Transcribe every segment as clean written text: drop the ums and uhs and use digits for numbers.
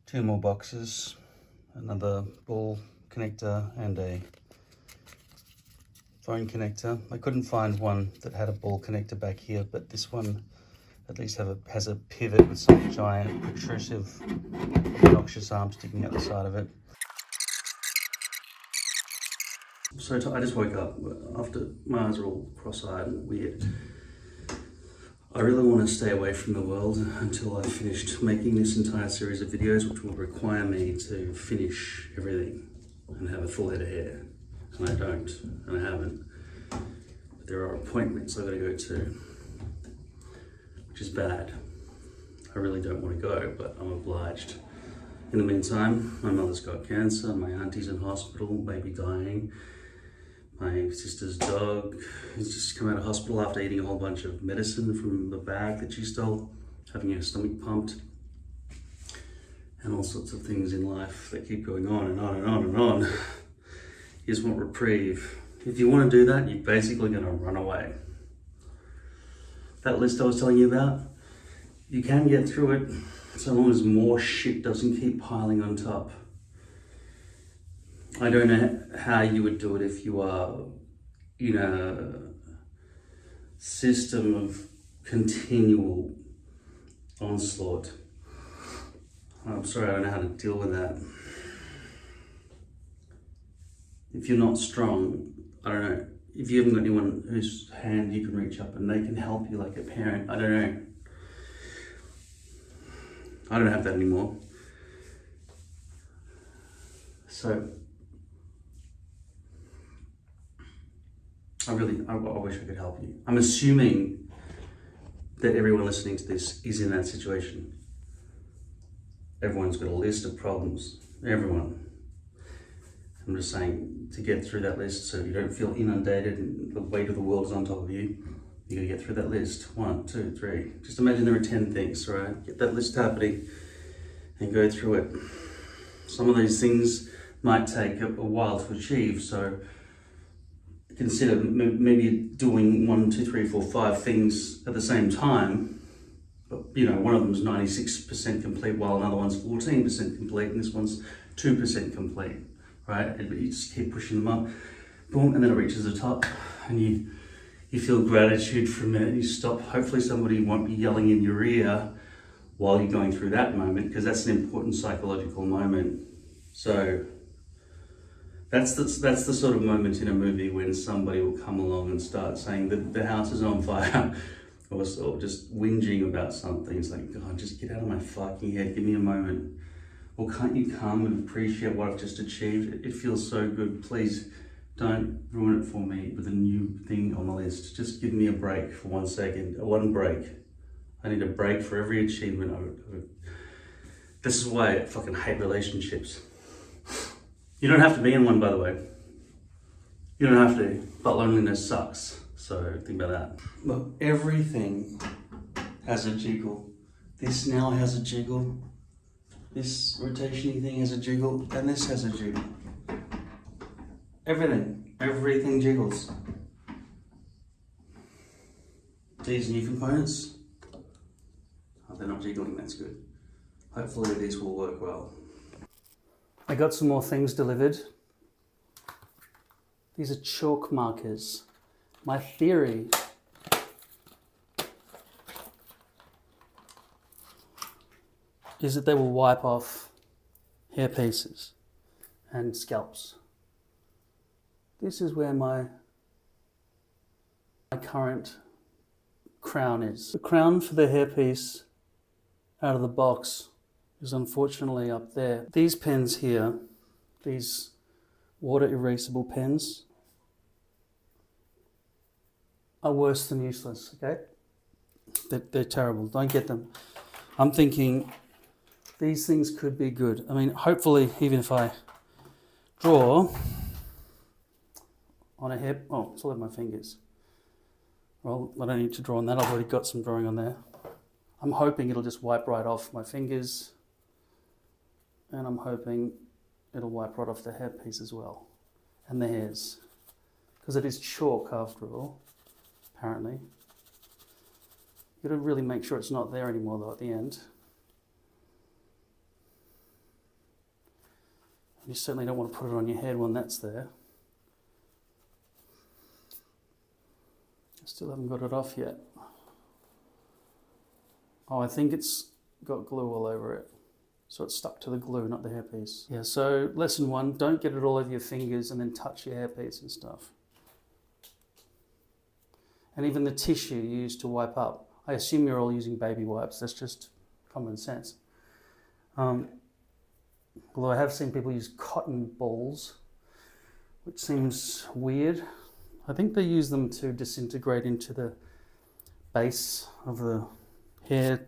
2 more boxes, another ball connector and a phone connector. I couldn't find one that had a ball connector back here, but this one at least has a pivot with some giant protrusive obnoxious arm sticking out the side of it. So I just woke up after my eyes are all cross-eyed and weird. I really want to stay away from the world until I've finished making this entire series of videos, which will require me to finish everything and have a full head of hair. And I don't, and I haven't. But there are appointments I've got to go to, which is bad. I really don't want to go, but I'm obliged. In the meantime, my mother's got cancer, my auntie's in hospital, baby dying. My sister's dog has just come out of hospital after eating a whole bunch of medicine from the bag that she stole, having her stomach pumped, and all sorts of things in life that keep going on and on and on and on. You just want reprieve. If you want to do that, you're basically going to run away. That list I was telling you about, you can get through it so long as more shit doesn't keep piling on top. I don't know how you would do it if you are in a system of continual onslaught. I'm sorry, I don't know how to deal with that. If you're not strong, I don't know, if you haven't got anyone whose hand you can reach up and they can help you like a parent, I don't know. I don't have that anymore. So, I wish I could help you. I'm assuming that everyone listening to this is in that situation. Everyone's got a list of problems. Everyone. I'm just saying, to get through that list so you don't feel inundated and the weight of the world is on top of you, you gotta get through that list. 1, 2, 3. Just imagine there are 10 things, right? Get that list happening and go through it. Some of these things might take a while to achieve, so consider maybe doing 1, 2, 3, 4, 5 things at the same time. But you know, one of them is 96% complete while another one's 14% complete and this one's 2% complete, right? But you just keep pushing them up, boom, and then it reaches the top and you feel gratitude for a minute, you stop. Hopefully somebody won't be yelling in your ear while you're going through that moment, because that's an important psychological moment. So that's the sort of moment in a movie when somebody will come along and start saying that the house is on fire, or just whinging about something. It's like, God, just get out of my fucking head, give me a moment. Or can't you come and appreciate what I've just achieved? It feels so good. Please don't ruin it for me with a new thing on the list. Just give me a break for 1 second, one break. I need a break for every achievement. This is why I fucking hate relationships. You don't have to be in one, by the way. You don't have to, but loneliness sucks. So think about that. Look, everything has a jiggle. This now has a jiggle. This rotation-y thing has a jiggle, and this has a jiggle. Everything jiggles. These new components, oh, they're not jiggling, that's good. Hopefully these will work well. I got some more things delivered. These are chalk markers. My theory is that they will wipe off hair pieces and scalps. This is where my current crown is. The crown for the hairpiece out of the box is unfortunately up there. These pens here, these water erasable pens, are worse than useless, okay? They're terrible, don't get them. I'm thinking these things could be good. I mean, hopefully, even if I draw on a hair, oh, it's all over my fingers. Well, I don't need to draw on that, I've already got some drawing on there. I'm hoping it'll just wipe right off my fingers, and I'm hoping it'll wipe right off the hairpiece as well, and the hairs. Because it is chalk after all, apparently. You gotta really make sure it's not there anymore though at the end. You certainly don't want to put it on your head when that's there. I still haven't got it off yet. Oh, I think it's got glue all over it. So it's stuck to the glue, not the hairpiece. Yeah, so lesson 1, don't get it all over your fingers and then touch your hairpiece and stuff. And even the tissue you use to wipe up. I assume you're all using baby wipes. That's just common sense. Although I have seen people use cotton balls, which seems weird. I think they use them to disintegrate into the base of the hair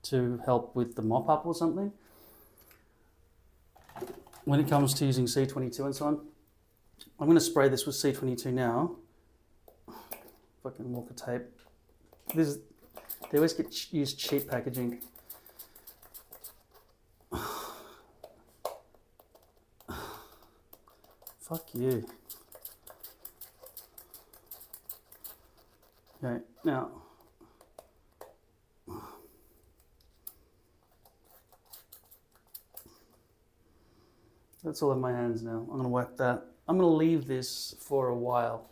to help with the mop up or something. When it comes to using C22 and so on, I'm going to spray this with C22 now. Fucking Walker tape. They always use cheap packaging. Fuck you. Okay, now. That's all in my hands now. I'm going to wipe that. I'm going to leave this for a while.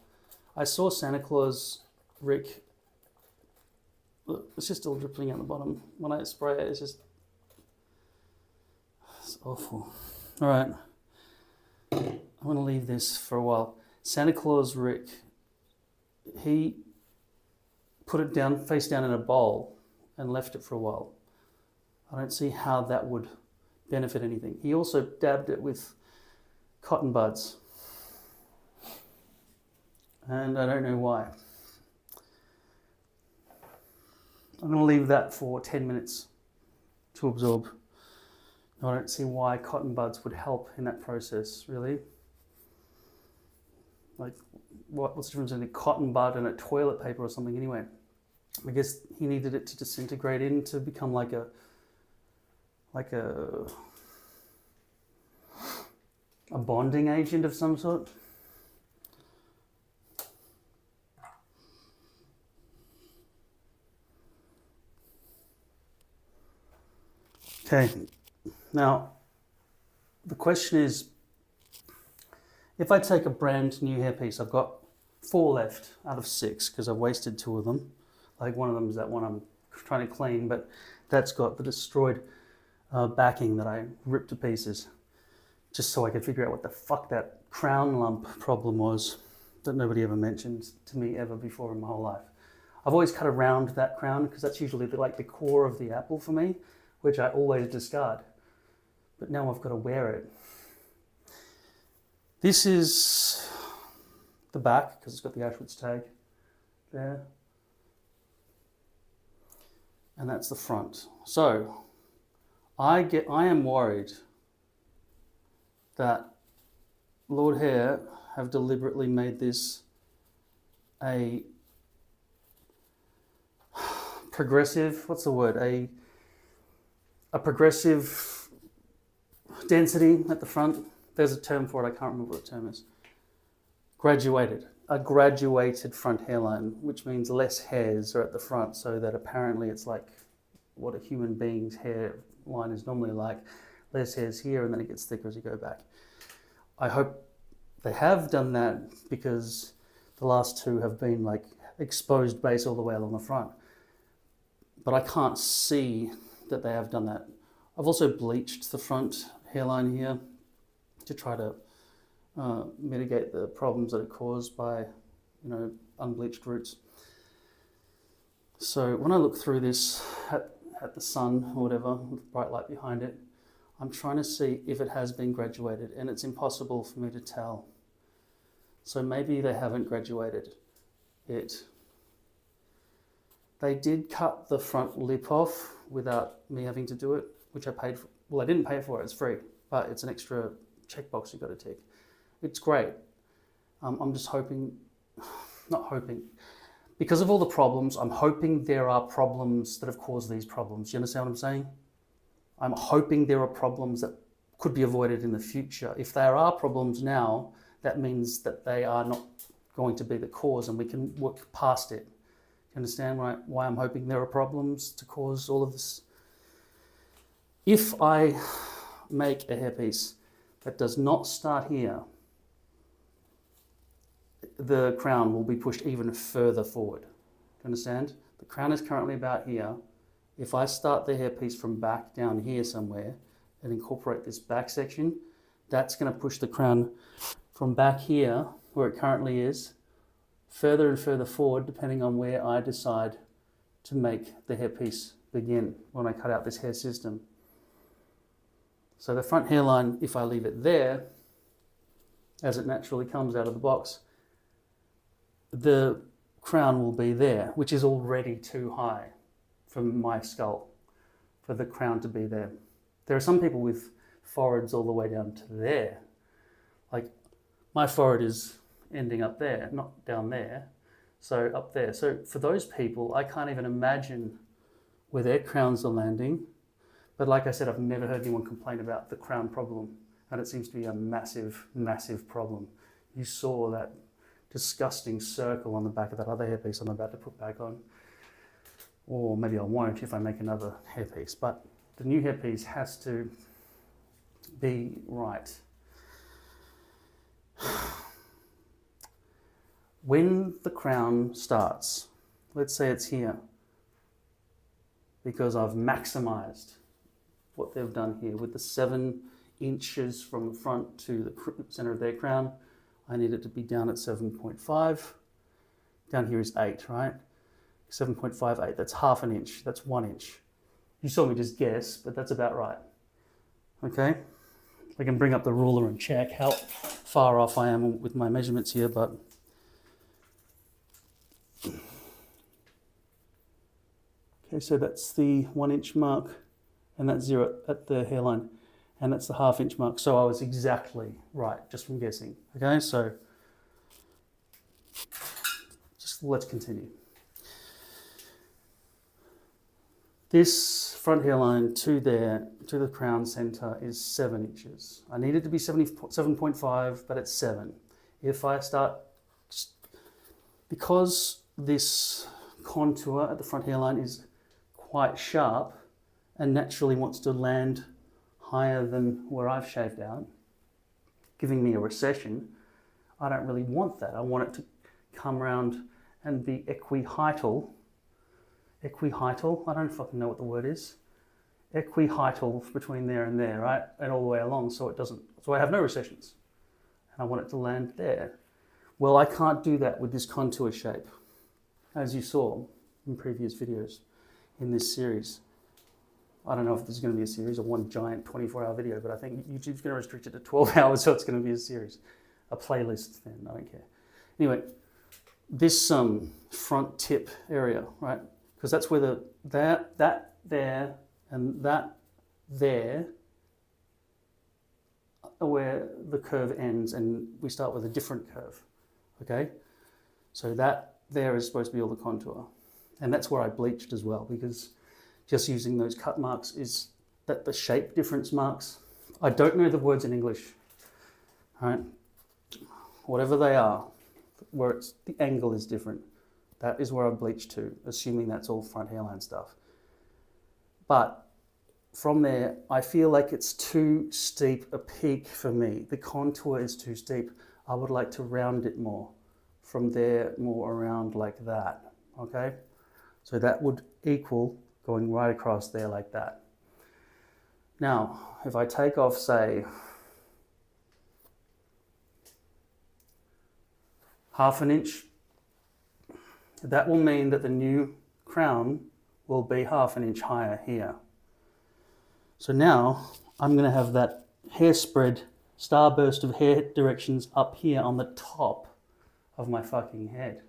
I saw Santa Claus Rick. Look, it's just all dripping out the bottom. When I spray it, it's awful. All right. I'm going to leave this for a while. Santa Claus Rick, he put it down, face down in a bowl and left it for a while. I don't see how that would benefit anything. He also dabbed it with cotton buds. And I don't know why. I'm going to leave that for 10 minutes to absorb. I don't see why cotton buds would help in that process, really. Like, what's the difference between a cotton bud and a toilet paper or something anyway? I guess he needed it to disintegrate in to become like a bonding agent of some sort. Okay, now the question is, if I take a brand new hairpiece, I've got 4 left out of 6 because I've wasted 2 of them. Like one of them is that one I'm trying to clean, but that's got the destroyed backing that I ripped to pieces, just so I could figure out what the fuck that crown lump problem was that nobody ever mentioned to me ever before in my whole life. I've always cut around that crown because that's usually like the core of the apple for me, which I always discard. But now I've got to wear it. This is the back because it's got the Auschwitz tag there. And that's the front. So I am worried that Lord Hair have deliberately made this a progressive, what's the word? A progressive density at the front. There's a term for it, I can't remember what the term is. Graduated. A graduated front hairline, which means less hairs are at the front, so that apparently it's like what a human being's hairline is normally like. Less hairs here and then it gets thicker as you go back. I hope they have done that because the last 2 have been like exposed base all the way along the front. But I can't see that they have done that. I've also bleached the front hairline here to try to mitigate the problems that are caused by, unbleached roots. So when I look through this at the sun or whatever, with bright light behind it, I'm trying to see if it has been graduated, and it's impossible for me to tell. So maybe they haven't graduated it. They did cut the front lip off without me having to do it, which I paid for. Well, I didn't pay for it, it's free, but it's an extra checkbox you've got to tick. It's great. I'm just hoping, not hoping, because of all the problems, I'm hoping there are problems that have caused these problems. You understand what I'm saying? I'm hoping there are problems that could be avoided in the future. If there are problems now, that means that they are not going to be the cause and we can work past it. You understand why I'm hoping there are problems to cause all of this? If I make a hairpiece that does not start here, the crown will be pushed even further forward. Do you understand? The crown is currently about here. If I start the hairpiece from back down here somewhere and incorporate this back section, that's going to push the crown from back here, where it currently is, further and further forward, depending on where I decide to make the hairpiece begin when I cut out this hair system. So the front hairline, if I leave it there, as it naturally comes out of the box, the crown will be there, which is already too high from my skull for the crown to be there. There are some people with foreheads all the way down to there. Like my forehead is ending up there, not down there, so up there. So for those people, I can't even imagine where their crowns are landing. But like I said, I've never heard anyone complain about the crown problem, and it seems to be a massive, massive problem. You saw that disgusting circle on the back of that other hairpiece I'm about to put back on. Or maybe I won't if I make another hairpiece, but the new hairpiece has to be right. When the crown starts, let's say it's here, because I've maximized what they've done here with the 7 inches from the front to the center of their crown, I need it to be down at 7.5. Down here is 8, right? 7.58, that's half an inch, that's 1 inch. You saw me just guess, but that's about right. Okay? I can bring up the ruler and check how far off I am with my measurements here, but okay, so that's the 1 inch mark, and that's 0 at the hairline, and that's the half inch mark. So I was exactly right, just from guessing. Okay, so just let's continue. This front hairline to there, to the crown center, is 7 inches. I need it to be 7.5, but it's 7. If I start, because this contour at the front hairline is quite sharp and naturally wants to land higher than where I've shaved out, giving me a recession, I don't really want that. I want it to come around and be equiheital. Equiheital, I don't fucking know what the word is. Equiheital between there and there, right? And all the way along, so it doesn't, so I have no recessions. And I want it to land there. Well, I can't do that with this contour shape, as you saw in previous videos in this series. I don't know if this is going to be a series or one giant 24-hour video, but I think YouTube's going to restrict it to 12 hours, so it's going to be a series. A playlist then, I don't care. Anyway, this front tip area, right? Because that's where that there and that there are where the curve ends, and we start with a different curve, okay? So that there is supposed to be all the contour. And that's where I bleached as well, because just using those cut marks is that the shape difference marks. I don't know the words in English, right? Whatever they are, where it's, the angle is different. That is where I bleached to, assuming that's all front hairline stuff. But from there, I feel like it's too steep a peak for me. The contour is too steep. I would like to round it more. From there, more around like that, okay? So that would equal going right across there like that. Now, if I take off, say, half an inch, that will mean that the new crown will be half an inch higher here. So now I'm going to have that hair spread starburst of hair directions up here on the top of my fucking head.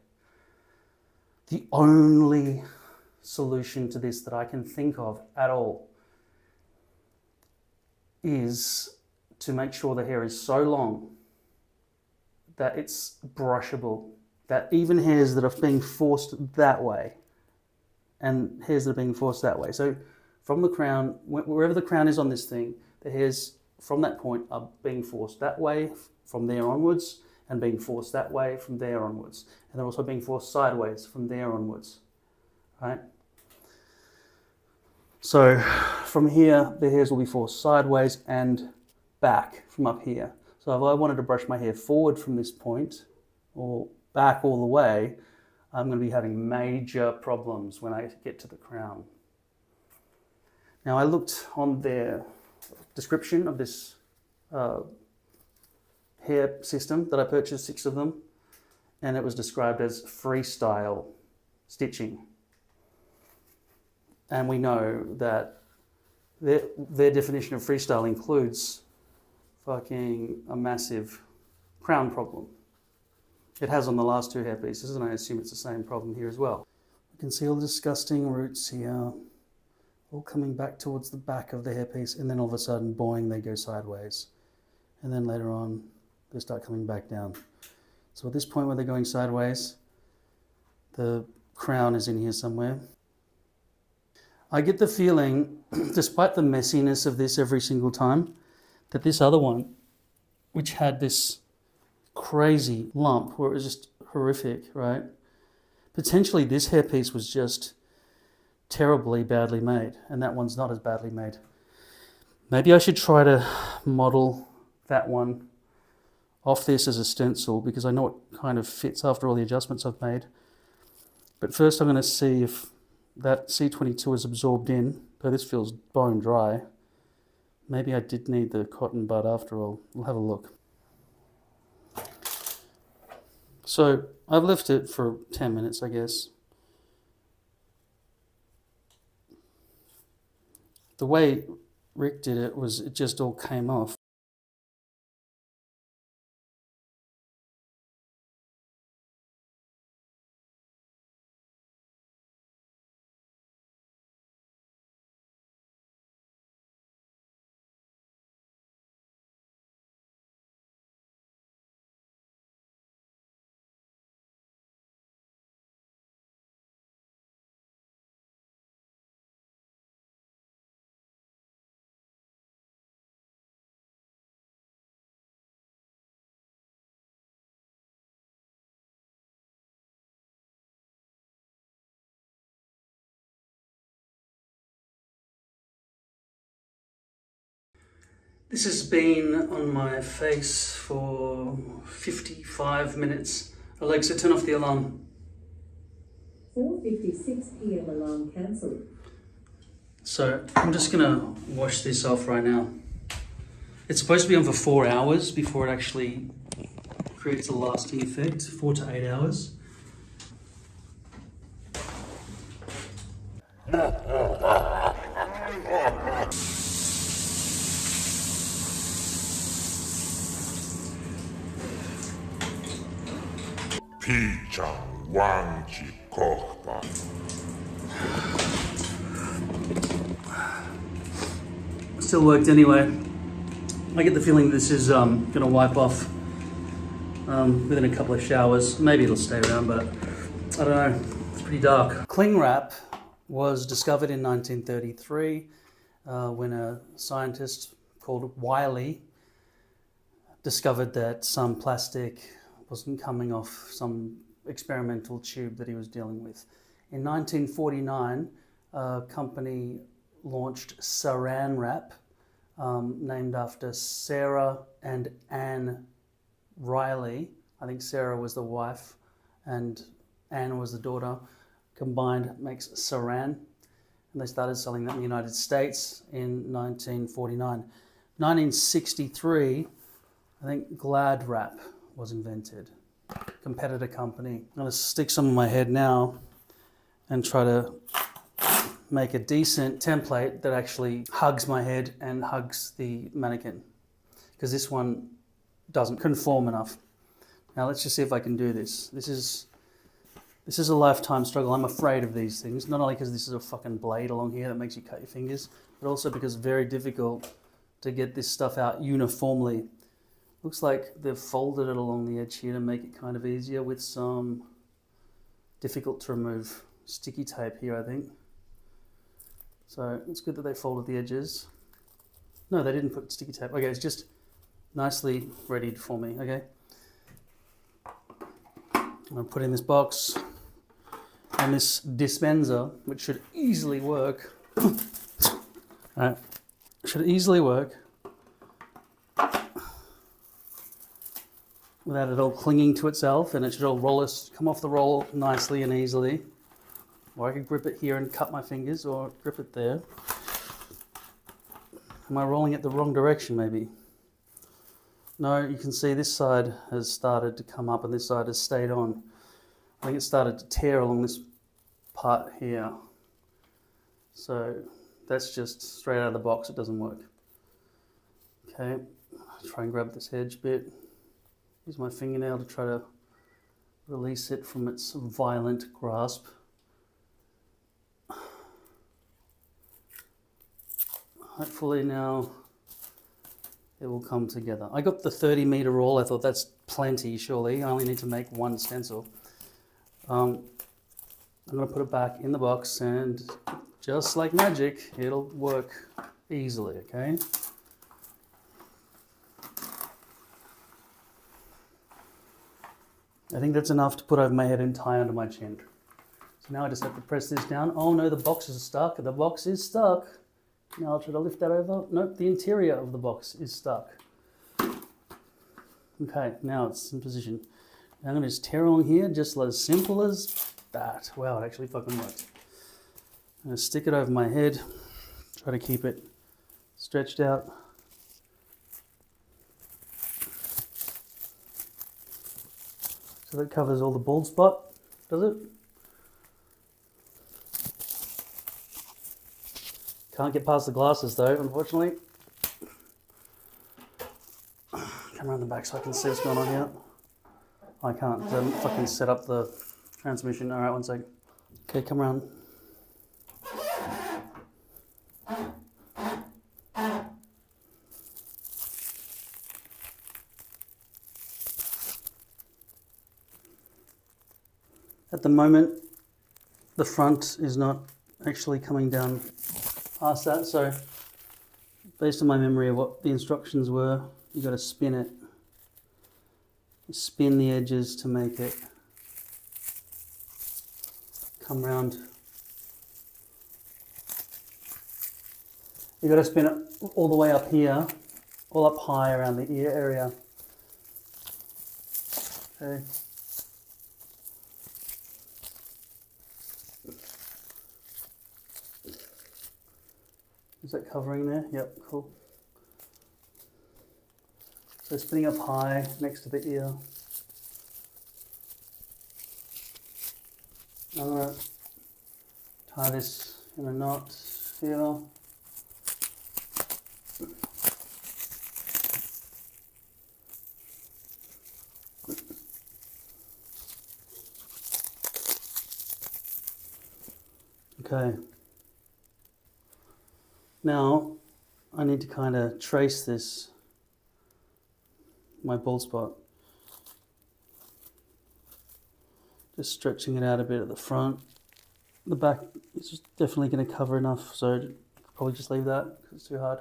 The only solution to this that I can think of at all is to make sure the hair is so long that it's brushable, that even hairs that are being forced that way and hairs that are being forced that way. So from the crown, wherever the crown is on this thing, the hairs from that point are being forced that way from there onwards, and being forced that way from there onwards. And they're also being forced sideways from there onwards, right? So from here, the hairs will be forced sideways and back from up here. So if I wanted to brush my hair forward from this point or back all the way, I'm going to be having major problems when I get to the crown. Now I looked on their description of this hair system that I purchased, 6 of them, and it was described as freestyle stitching. And we know that their definition of freestyle includes fucking a massive crown problem. It has on the last 2 hairpieces, and I assume it's the same problem here as well. You can see all the disgusting roots here, all coming back towards the back of the hairpiece, and then all of a sudden, boing, they go sideways. And then later on, they start coming back down. So at this point where they're going sideways, the crown is in here somewhere. I get the feeling, despite the messiness of this every single time, that this other one, which had this crazy lump where it was just horrific, right? Potentially this hairpiece was just terribly badly made, and that one's not as badly made. Maybe I should try to model that one off this as a stencil, because I know it kind of fits after all the adjustments I've made. But first I'm going to see if that C22 is absorbed in, but this feels bone dry. Maybe I did need the cotton bud after all. We'll have a look. So I've left it for 10 minutes, I guess. The way Rick did it was it just all came off. This has been on my face for 55 minutes. Alexa, turn off the alarm. 4:56 p.m. alarm cancelled. So I'm just gonna wash this off right now. It's supposed to be on for 4 hours before it actually creates a lasting effect, 4 to 8 hours. Still worked anyway. I get the feeling this is going to wipe off within a couple of showers. Maybe it'll stay around, but I don't know. It's pretty dark. Cling wrap was discovered in 1933 when a scientist called Wiley discovered that some plastic wasn't coming off some experimental tube that he was dealing with. In 1949, a company launched Saran wrap, named after Sarah and Anne Riley. I think Sarah was the wife and Anne was the daughter. Combined makes Saran, and they started selling that in the United States in 1949. 1963, I think Glad wrap was invented. Competitor company. I'm going to stick some on my head now and try to make a decent template that actually hugs my head and hugs the mannequin, because this one doesn't conform enough. Now let's just see if I can do this. This is a lifetime struggle. I'm afraid of these things, not only because this is a fucking blade along here that makes you cut your fingers, but also because it's very difficult to get this stuff out uniformly. Looks like they've folded it along the edge here to make it kind of easier with some difficult to remove sticky tape here, I think. So it's good that they folded the edges. No, they didn't put sticky tape. Okay, it's just nicely readied for me, okay? I'm gonna put in this box and this dispenser, which should easily work. All right, should easily work. without it all clinging to itself, and it should all come off the roll nicely and easily. Or I could grip it here and cut my fingers, or grip it there. Am I rolling it the wrong direction maybe? No, you can see this side has started to come up and this side has stayed on. I think it started to tear along this part here. So that's just straight out of the box, it doesn't work. Okay, I'll try and grab this edge bit. Use my fingernail to try to release it from its violent grasp. Hopefully now it will come together. I got the 30-meter roll. I thought that's plenty, surely. I only need to make one stencil. I'm going to put it back in the box, and just like magic, it'll work easily, okay? I think that's enough to put over my head and tie under my chin. So now I just have to press this down. Oh no, the box is stuck. The box is stuck. Now I'll try to lift that over. Nope, the interior of the box is stuck. Okay, now it's in position. Now I'm going to just tear along here, just as simple as that. Wow, it actually fucking worked. I'm going to stick it over my head, try to keep it stretched out. So that covers all the bald spot, does it? Can't get past the glasses though, unfortunately. Come around the back so I can see what's going on here. I can't fucking set up the transmission. Alright, one sec. Okay, come around. At the moment, the front is not actually coming down past that, so based on my memory of what the instructions were, you got to spin it. Spin the edges to make it come round. You got to spin it all the way up here, all up high around the ear area. Okay. Is that covering there? Yep, cool. So spinning up high next to the ear. I'm going to tie this in a knot here. Okay. Now I need to kind of trace this, my bald spot. Just stretching it out a bit at the front. The back is just definitely going to cover enough, so I'll probably just leave that because it's too hard.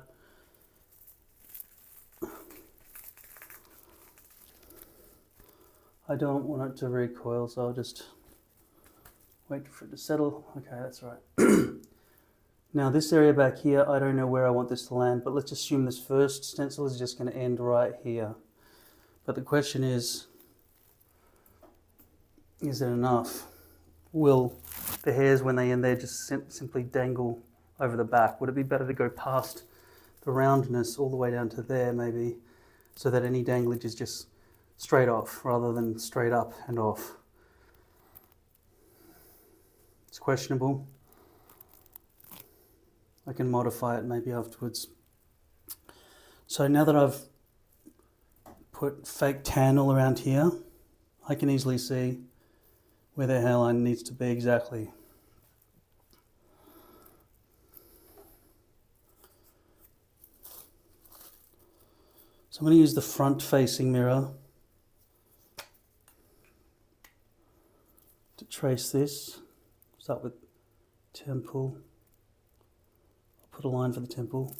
I don't want it to recoil, so I'll just wait for it to settle. Okay, that's all right. Now this area back here, I don't know where I want this to land, but let's assume this first stencil is just going to end right here. But the question is it enough? Will the hairs, when they end there, just simply dangle over the back? Would it be better to go past the roundness all the way down to there maybe, so that any danglage is just straight off rather than straight up and off? It's questionable. I can modify it maybe afterwards. So now that I've put fake tan all around here, I can easily see where the hairline needs to be exactly. So I'm going to use the front facing mirror to trace this. Start with temple. Put a line for the temple.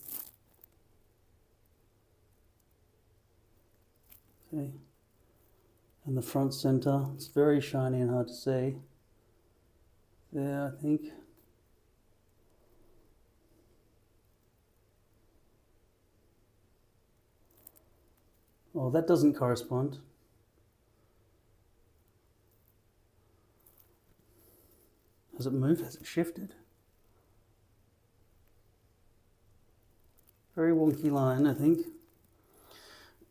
Okay. And the front center, it's very shiny and hard to see. There, I think. Oh, that doesn't correspond. Has it moved? Has it shifted? Very wonky line, I think.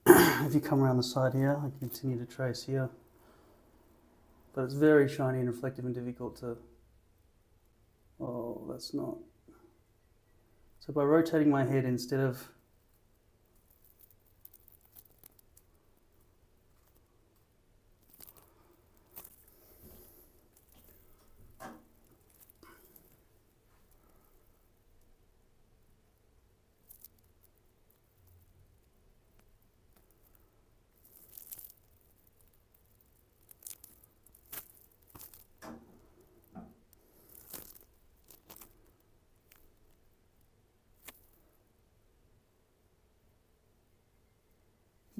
If you come around the side here, I continue to trace here. But it's very shiny and reflective and difficult to... Oh, that's not... So by rotating my head instead of...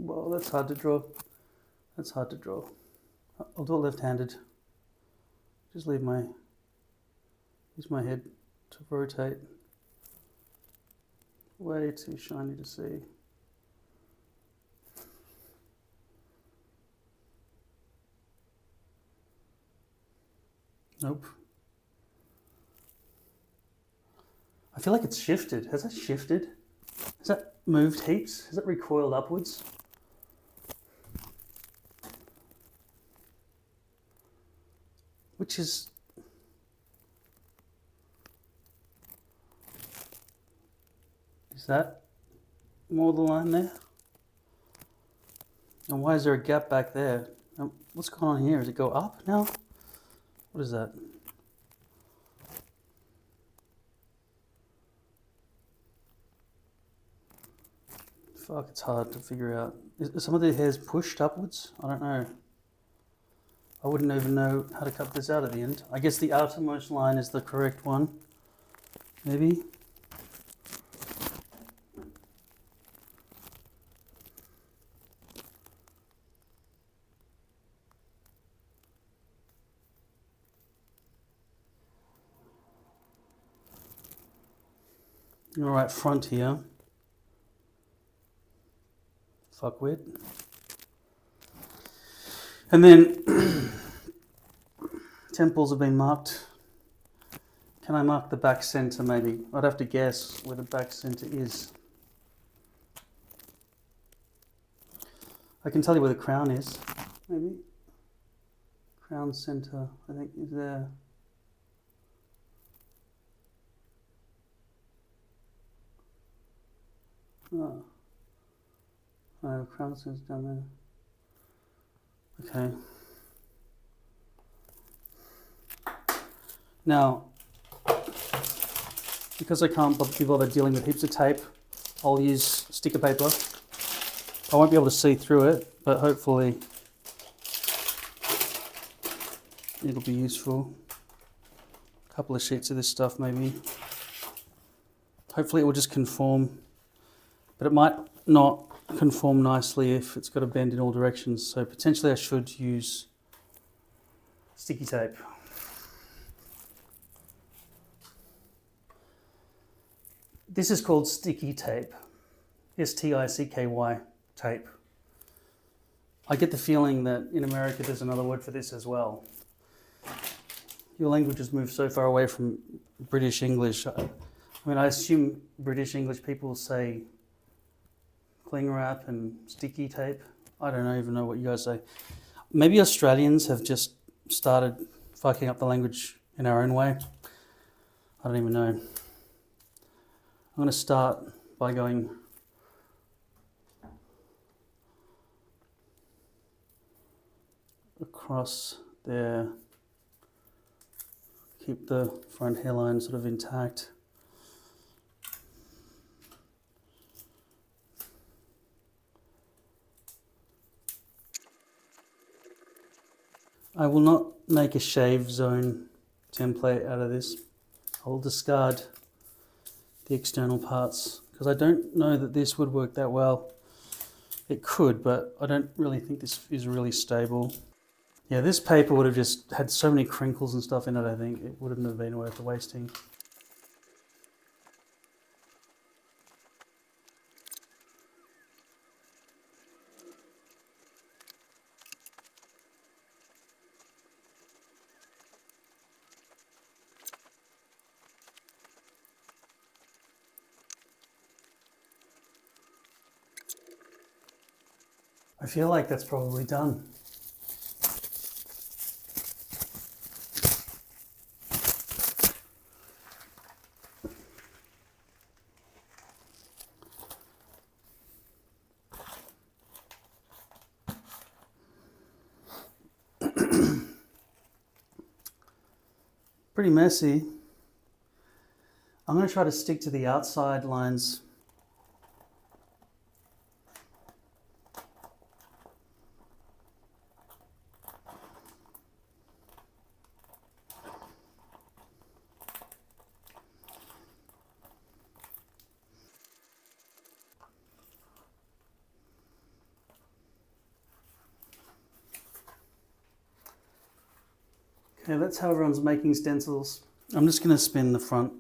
Well, that's hard to draw. That's hard to draw. I'll do it left-handed. Just use my head to rotate. Way too shiny to see. Nope. I feel like it's shifted. Has that shifted? Has that moved heaps? Has it recoiled upwards? Which is... Is that more the line there? And why is there a gap back there? What's going on here? Does it go up now? What is that? Fuck, it's hard to figure out. Is some of the hairs pushed upwards? I don't know. I wouldn't even know how to cut this out at the end. I guess the outermost line is the correct one. Maybe. All right, front here. Fuckwit. And then temples have been marked. Can I mark the back center maybe? I'd have to guess where the back center is. I can tell you where the crown is, maybe. Crown center, I think, is there. Oh. Oh, crown center's down there. Okay. Now, because I can't be bothered dealing with heaps of tape, I'll use sticker paper. I won't be able to see through it, but hopefully it'll be useful. A couple of sheets of this stuff maybe. Hopefully it will just conform, but it might not conform nicely if it's got a bend in all directions. So potentially I should use sticky tape. This is called sticky tape. S-T-I-C-K-Y tape. I get the feeling that in America there's another word for this as well. Your language has moved so far away from British English. I mean, I assume British English people say cling wrap and sticky tape. I don't even know what you guys say. Maybe Australians have just started fucking up the language in our own way. I don't even know. I'm going to start by going across there. Keep the front hairline sort of intact. I will not make a shave zone template out of this. I will discard the external parts because I don't know that this would work that well. It could, but I don't really think this is really stable. Yeah, this paper would have just had so many crinkles and stuff in it, I think. It wouldn't have been worth the wasting. I feel like that's probably done. Pretty messy. I'm going to try to stick to the outside lines. Okay, that's how everyone's making stencils. I'm just going to spin the front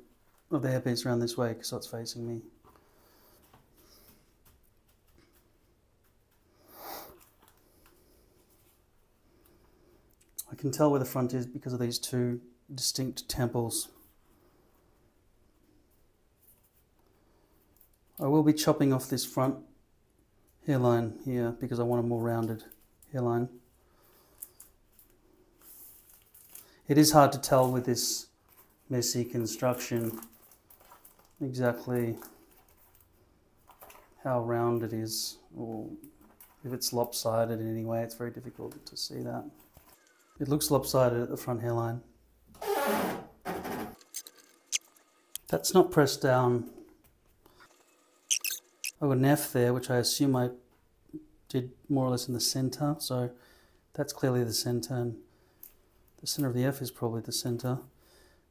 of the hairpiece around this way so it's facing me. I can tell where the front is because of these two distinct temples. I will be chopping off this front hairline here because I want a more rounded hairline. It is hard to tell with this messy construction exactly how round it is, or if it's lopsided in any way. It's very difficult to see that. It looks lopsided at the front hairline. That's not pressed down. I've got an F there, which I assume I did more or less in the center, so that's clearly the center, and the center of the F is probably the center.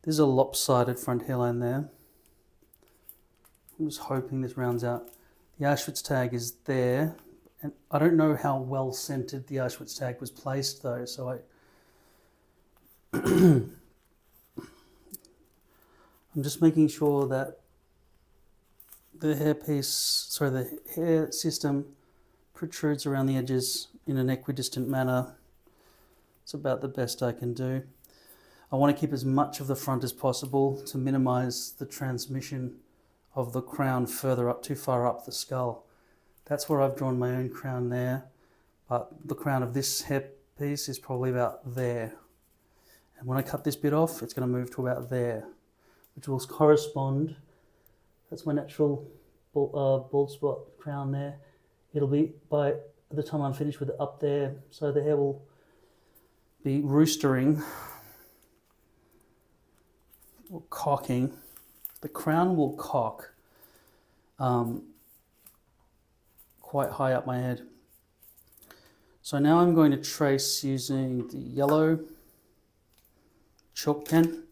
There's a lopsided front hairline there. I'm just hoping this rounds out. The Auschwitz tag is there, and I don't know how well centered the Auschwitz tag was placed though, so I'm just making sure that the the hair system protrudes around the edges in an equidistant manner. It's about the best I can do. I want to keep as much of the front as possible to minimize the transmission of the crown further up, too far up the skull. That's where I've drawn my own crown there, but the crown of this hairpiece is probably about there. And when I cut this bit off, it's going to move to about there, which will correspond. That's my natural bald spot crown there. It'll be by the time I'm finished with it up there, so the hair will be roostering or cocking. The crown will cock quite high up my head. So now I'm going to trace using the yellow chalk pen,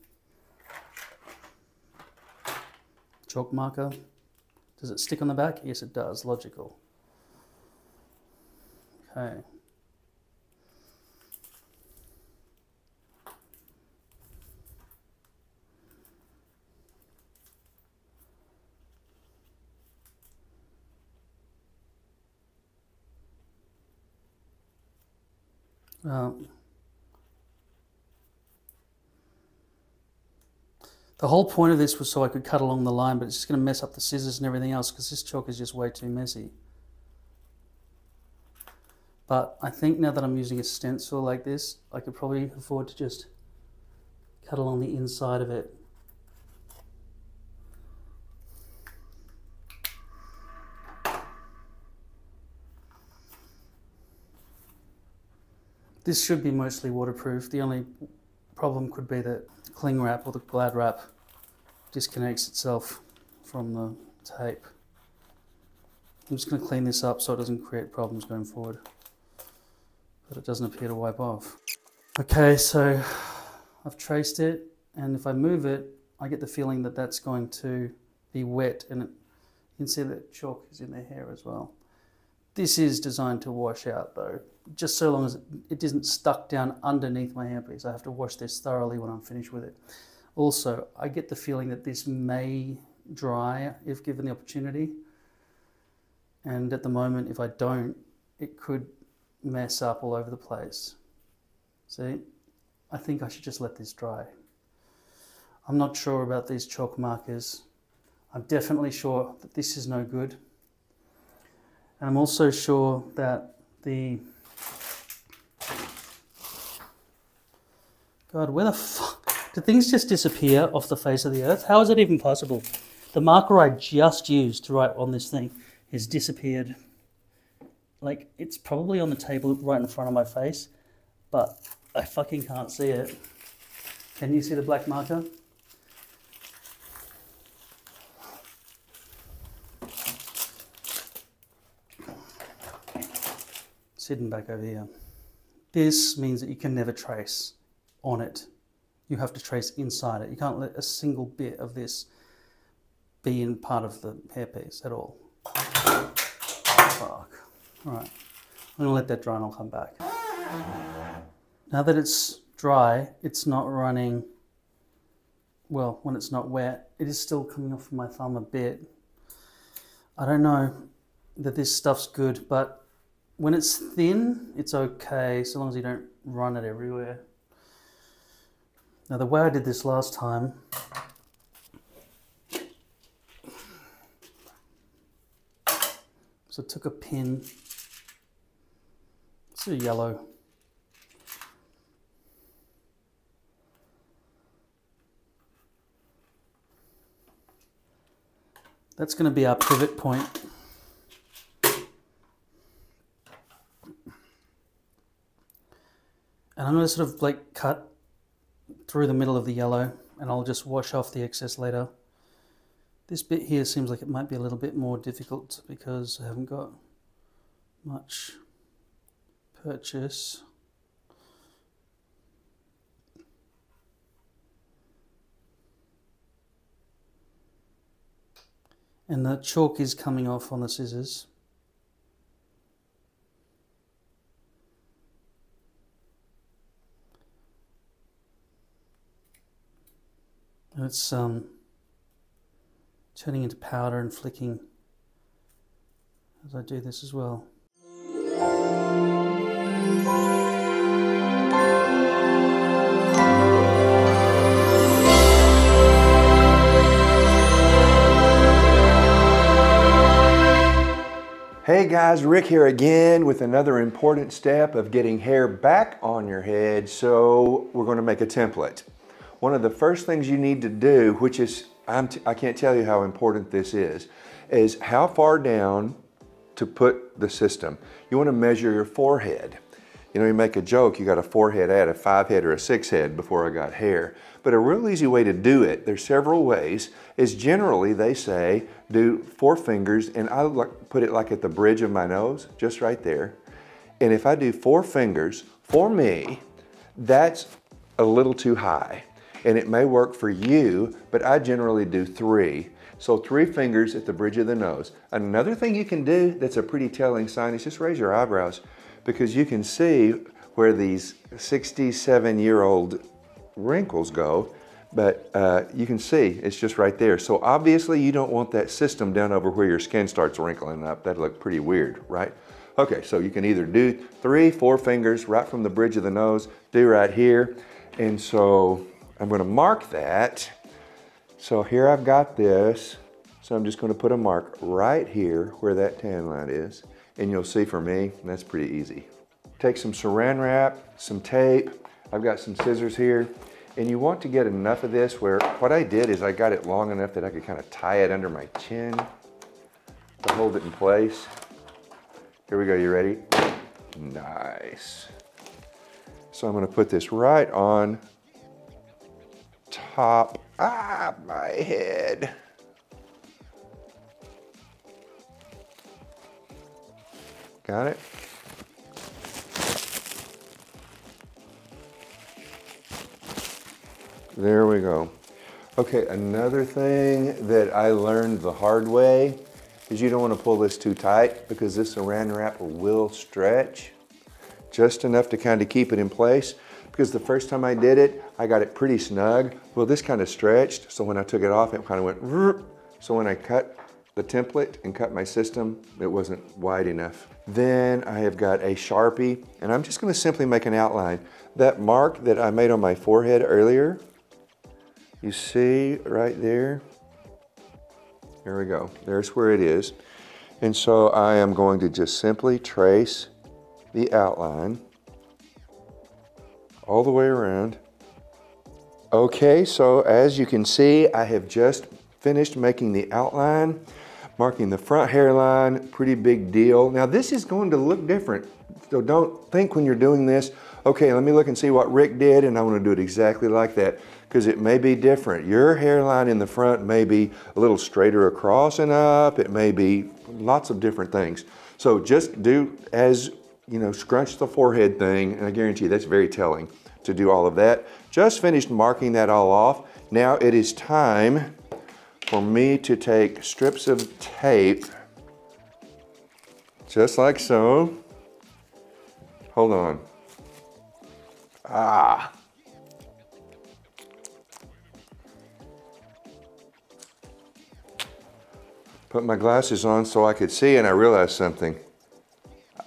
chalk marker. Does it stick on the back? Yes, it does. Logical. Okay. The whole point of this was so I could cut along the line, but it's just going to mess up the scissors and everything else because this chalk is just way too messy. But I think now that I'm using a stencil like this, I could probably afford to just cut along the inside of it. This should be mostly waterproof. The only problem could be that the cling wrap or the glad wrap disconnects itself from the tape. I'm just going to clean this up so it doesn't create problems going forward, but it doesn't appear to wipe off. Okay, so I've traced it, and if I move it, I get the feeling that that's going to be wet, and you can see that chalk is in the hair as well. This is designed to wash out though, just so long as it isn't stuck down underneath my hairpiece. I have to wash this thoroughly when I'm finished with it. Also, I get the feeling that this may dry if given the opportunity. And at the moment, if I don't, it could mess up all over the place. See, I think I should just let this dry. I'm not sure about these chalk markers. I'm definitely sure that this is no good. And I'm also sure that God, where the fuck? Do things just disappear off the face of the earth? How is it even possible? The marker I just used to write on this thing has disappeared. Like, it's probably on the table right in front of my face, but I fucking can't see it. Can you see the black marker? It's hidden back over here. This means that you can never trace on it. You have to trace inside it. You can't let a single bit of this be in part of the hairpiece at all. Fuck. Alright, I'm gonna let that dry and I'll come back. Now that it's dry, it's not running, well, when it's not wet, it is still coming off my thumb a bit. I don't know that this stuff's good, but when it's thin, it's okay, so long as you don't run it everywhere. Now the way I did this last time, so I took a pin, it's a yellow, that's going to be our pivot point. And I'm going to sort of like cut through the middle of the yellow and I'll just wash off the excess later. This bit here seems like it might be a little bit more difficult because I haven't got much purchase. And the chalk is coming off on the scissors. And it's turning into powder and flicking as I do this as well. Hey guys, Rick here again with another important step of getting hair back on your head. So we're going to make a template. One of the first things you need to do, which is, I can't tell you how important this is how far down to put the system. You want to measure your forehead. You know, you make a joke, you got a 4-head, I had a 5-head or a 6-head before I got hair. But a real easy way to do it, there's several ways, is generally they say do 4 fingers, and I put it like at the bridge of my nose, just right there. And if I do 4 fingers, for me, that's a little too high. And it may work for you, but I generally do 3. So 3 fingers at the bridge of the nose. Another thing you can do that's a pretty telling sign is just raise your eyebrows, because you can see where these 67-year-old wrinkles go, but you can see it's just right there. So obviously you don't want that system down over where your skin starts wrinkling up. That'd look pretty weird, right? Okay, so you can either do 3, 4 fingers right from the bridge of the nose, do right here. And so I'm gonna mark that. So here I've got this. So I'm just gonna put a mark right here where that tan line is. And you'll see for me, that's pretty easy. Take some Saran wrap, some tape. I've got some scissors here. And you want to get enough of this where, what I did is I got it long enough that I could kind of tie it under my chin to hold it in place. Here we go, you ready? Nice. So I'm gonna put this right on top, my head. Got it? There we go. Okay, another thing that I learned the hard way is you don't want to pull this too tight because this Saran wrap will stretch just enough to kind of keep it in place. Because the first time I did it, I got it pretty snug. Well, this kind of stretched, so when I took it off, it kind of went, rrr. So when I cut the template and cut my system, it wasn't wide enough. Then I have got a Sharpie, and I'm just gonna simply make an outline. That mark that I made on my forehead earlier, you see right there? There we go, there's where it is. And so I am going to just simply trace the outline all the way around. Okay, so as you can see, I have just finished making the outline, marking the front hairline, pretty big deal. Now this is going to look different, so don't think when you're doing this, okay, let me look and see what Rick did and I want to do it exactly like that, because it may be different. Your hairline in the front may be a little straighter across and up, it may be lots of different things. So just do as, you know, scrunch the forehead thing, and I guarantee you that's very telling to do all of that. Just finished marking that all off. Now it is time for me to take strips of tape, just like so. Hold on. Put my glasses on so I could see, and I realized something.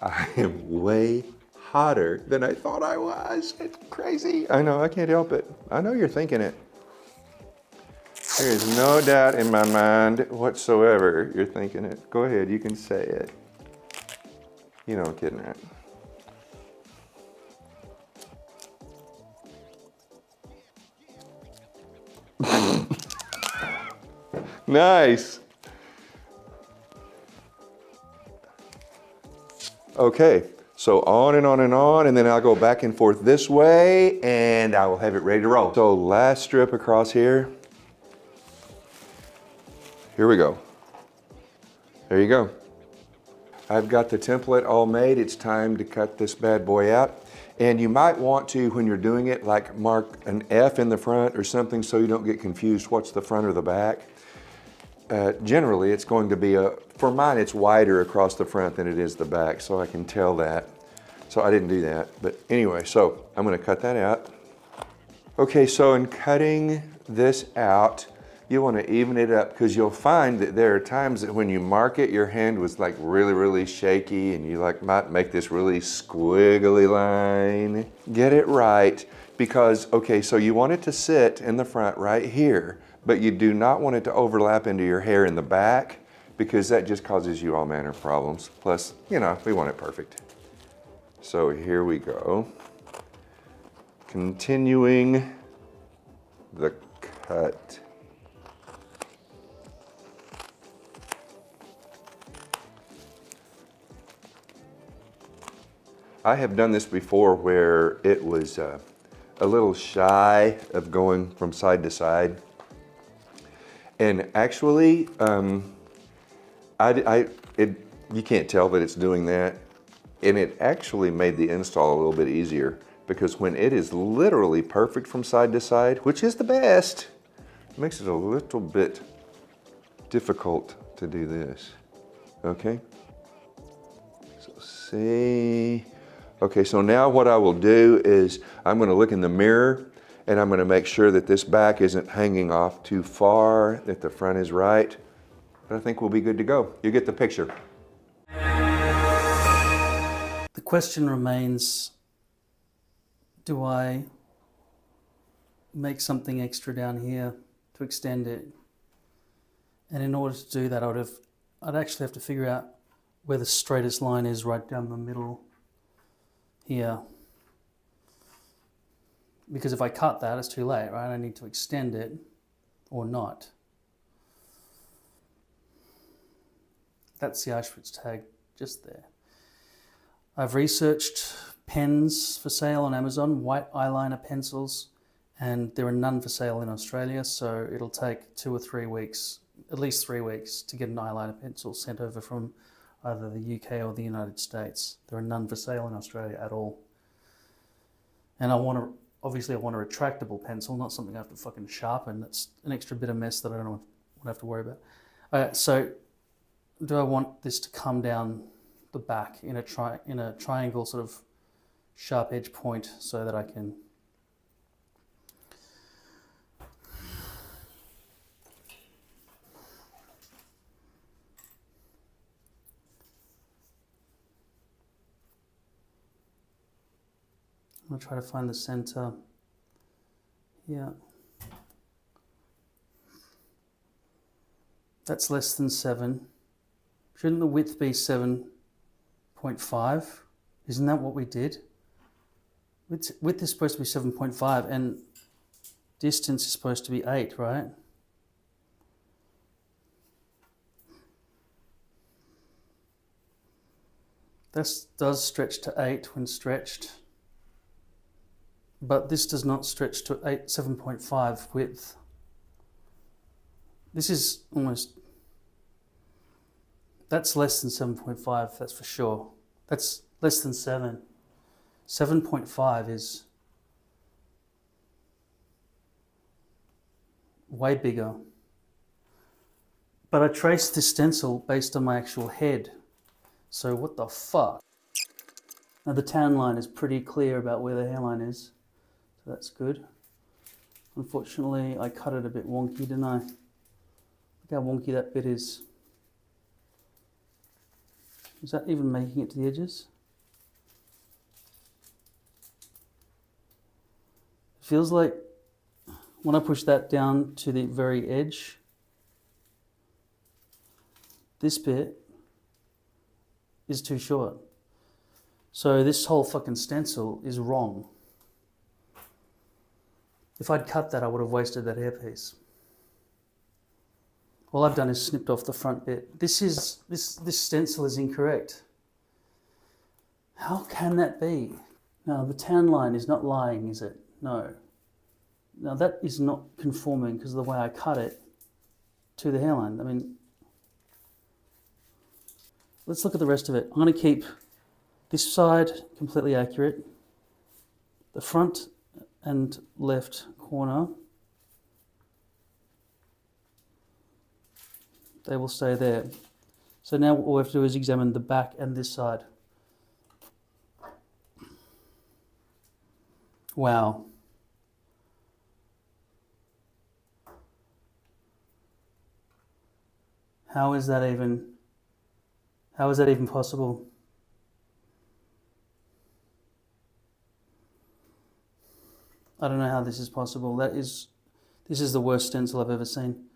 I am way hotter than I thought I was. It's crazy. I know, I can't help it. I know you're thinking it. There is no doubt in my mind whatsoever you're thinking it. Go ahead, you can say it. You know I'm kidding, right? Nice. Okay, so on and on and on, and then I'll go back and forth this way, and I will have it ready to roll. So last strip across here. Here we go. There you go. I've got the template all made. It's time to cut this bad boy out. And you might want to, when you're doing it, like mark an F in the front or something so you don't get confused what's the front or the back. Generally, it's going to be for mine, it's wider across the front than it is the back, so I can tell that. So I didn't do that, but anyway, so I'm gonna cut that out. Okay, so in cutting this out, you wanna even it up, because you'll find that there are times that when you mark it, your hand was like really, really shaky, and you like might make this really squiggly line. Get it right, because, okay, so you want it to sit in the front right here, but you do not want it to overlap into your hair in the back, because that just causes you all manner of problems. Plus, you know, we want it perfect. So here we go. Continuing the cut. I have done this before where it was a little shy of going from side to side. And actually, you can't tell that it's doing that. And it actually made the install a little bit easier, because when it is literally perfect from side to side, which is the best, it makes it a little bit difficult to do this, okay? So see, okay, so now what I will do is I'm gonna look in the mirror and I'm gonna make sure that this back isn't hanging off too far, that the front is right. But I think we'll be good to go. You get the picture. The question remains, do I make something extra down here to extend it? And in order to do that, I'd actually have to figure out where the straightest line is right down the middle here. Because if I cut that, it's too late, right? I need to extend it or not. That's the Auschwitz tag just there. I've researched pens for sale on Amazon, white eyeliner pencils, and there are none for sale in Australia, so it'll take 2 or 3 weeks, at least 3 weeks, to get an eyeliner pencil sent over from either the UK or the United States. There are none for sale in Australia at all. And obviously I want a retractable pencil, not something I have to fucking sharpen. That's an extra bit of mess that I don't want to have to worry about. So do I want this to come down the back in a triangle sort of sharp edge point so that I can I'm going to try to find the center. Yeah. That's less than 7. Shouldn't the width be 7.5? Isn't that what we did? Width is supposed to be 7.5 and distance is supposed to be 8, right? This does stretch to 8 when stretched, but this does not stretch to 7.5 width. This is almost, that's less than 7.5, that's for sure. That's less than 7. 7.5 is way bigger. But I traced this stencil based on my actual head. So what the fuck? Now the tan line is pretty clear about where the hairline is. So that's good. Unfortunately, I cut it a bit wonky, didn't I? Look how wonky that bit is. Is that even making it to the edges? It feels like when I push that down to the very edge, this bit is too short. So this whole fucking stencil is wrong. If I'd cut that, I would have wasted that hairpiece. All I've done is snipped off the front bit. This stencil is incorrect. How can that be? Now the tan line is not lying, is it? No. Now that is not conforming because of the way I cut it to the hairline. I mean, let's look at the rest of it. I'm going to keep this side completely accurate. The front and left corner, they will stay there. So now what we have to do is examine the back and this side. Wow. How is that even possible? I don't know how this is possible. This is the worst stencil I've ever seen.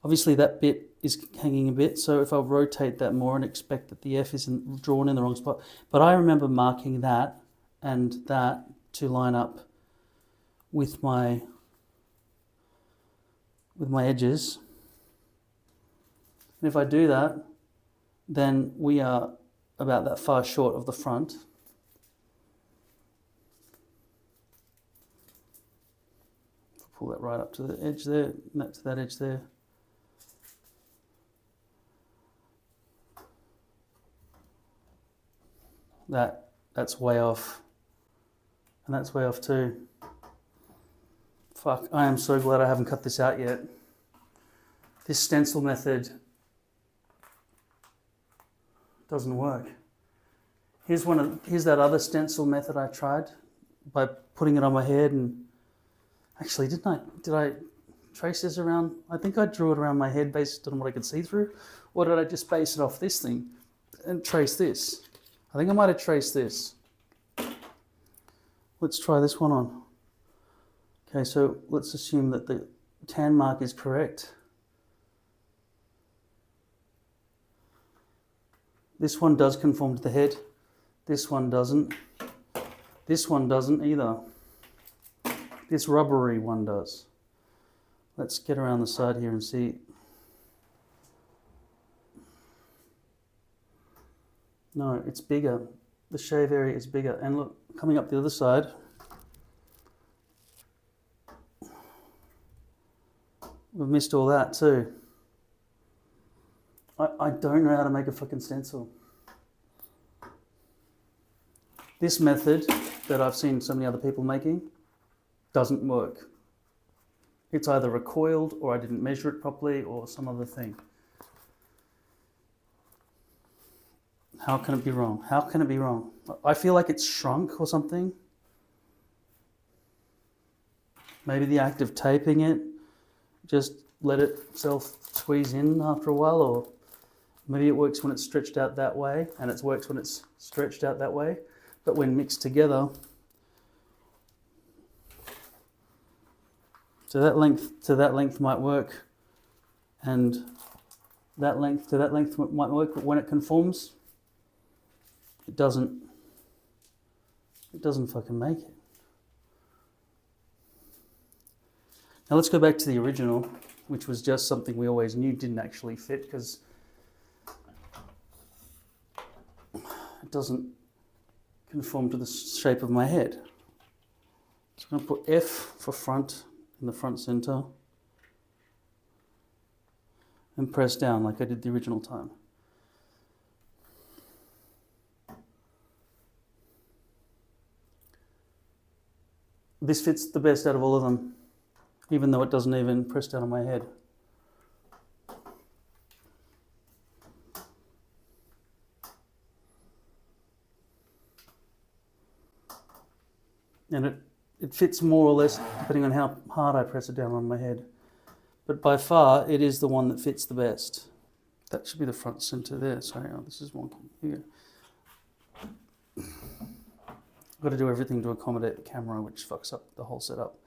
Obviously that bit is hanging a bit, so if I rotate that more and expect that the F is drawn in the wrong spot. But I remember marking that and that to line up with my edges. And if I do that, then we are about that far short of the front. Pull that right up to the edge there, and that to that edge there. That's way off. And that's way off too. Fuck, I am so glad I haven't cut this out yet. This stencil method doesn't work. Here's that other stencil method I tried by putting it on my head and actually, did I trace this around? I think I drew it around my head based on what I could see through. Or did I just base it off this thing and trace this? I think I might have traced this. Let's try this one on. Okay, so let's assume that the tan mark is correct. This one does conform to the head. This one doesn't. This one doesn't either. This rubbery one does. Let's get around the side here and see. No, it's bigger. The shave area is bigger. And look, coming up the other side, we've missed all that too. I don't know how to make a fucking stencil. This method that I've seen so many other people making doesn't work. It's either recoiled or I didn't measure it properly or some other thing. How can it be wrong? How can it be wrong? I feel like it's shrunk or something. Maybe the act of taping it just let itself squeeze in after a while, or maybe it works when it's stretched out that way and it works when it's stretched out that way, but when mixed together, so that length to that length might work, and that length to that length might work, but when it conforms, it doesn't. It doesn't fucking make it. Now let's go back to the original, which was just something we always knew didn't actually fit because it doesn't conform to the shape of my head. So I'm going to put F for front in the front center and press down like I did the original time. This fits the best out of all of them, even though it doesn't even press down on my head. And it fits more or less depending on how hard I press it down on my head. But by far, it is the one that fits the best. That should be the front center there. Sorry, oh, this is wonky. Here you go. I've got to do everything to accommodate the camera, which fucks up the whole setup.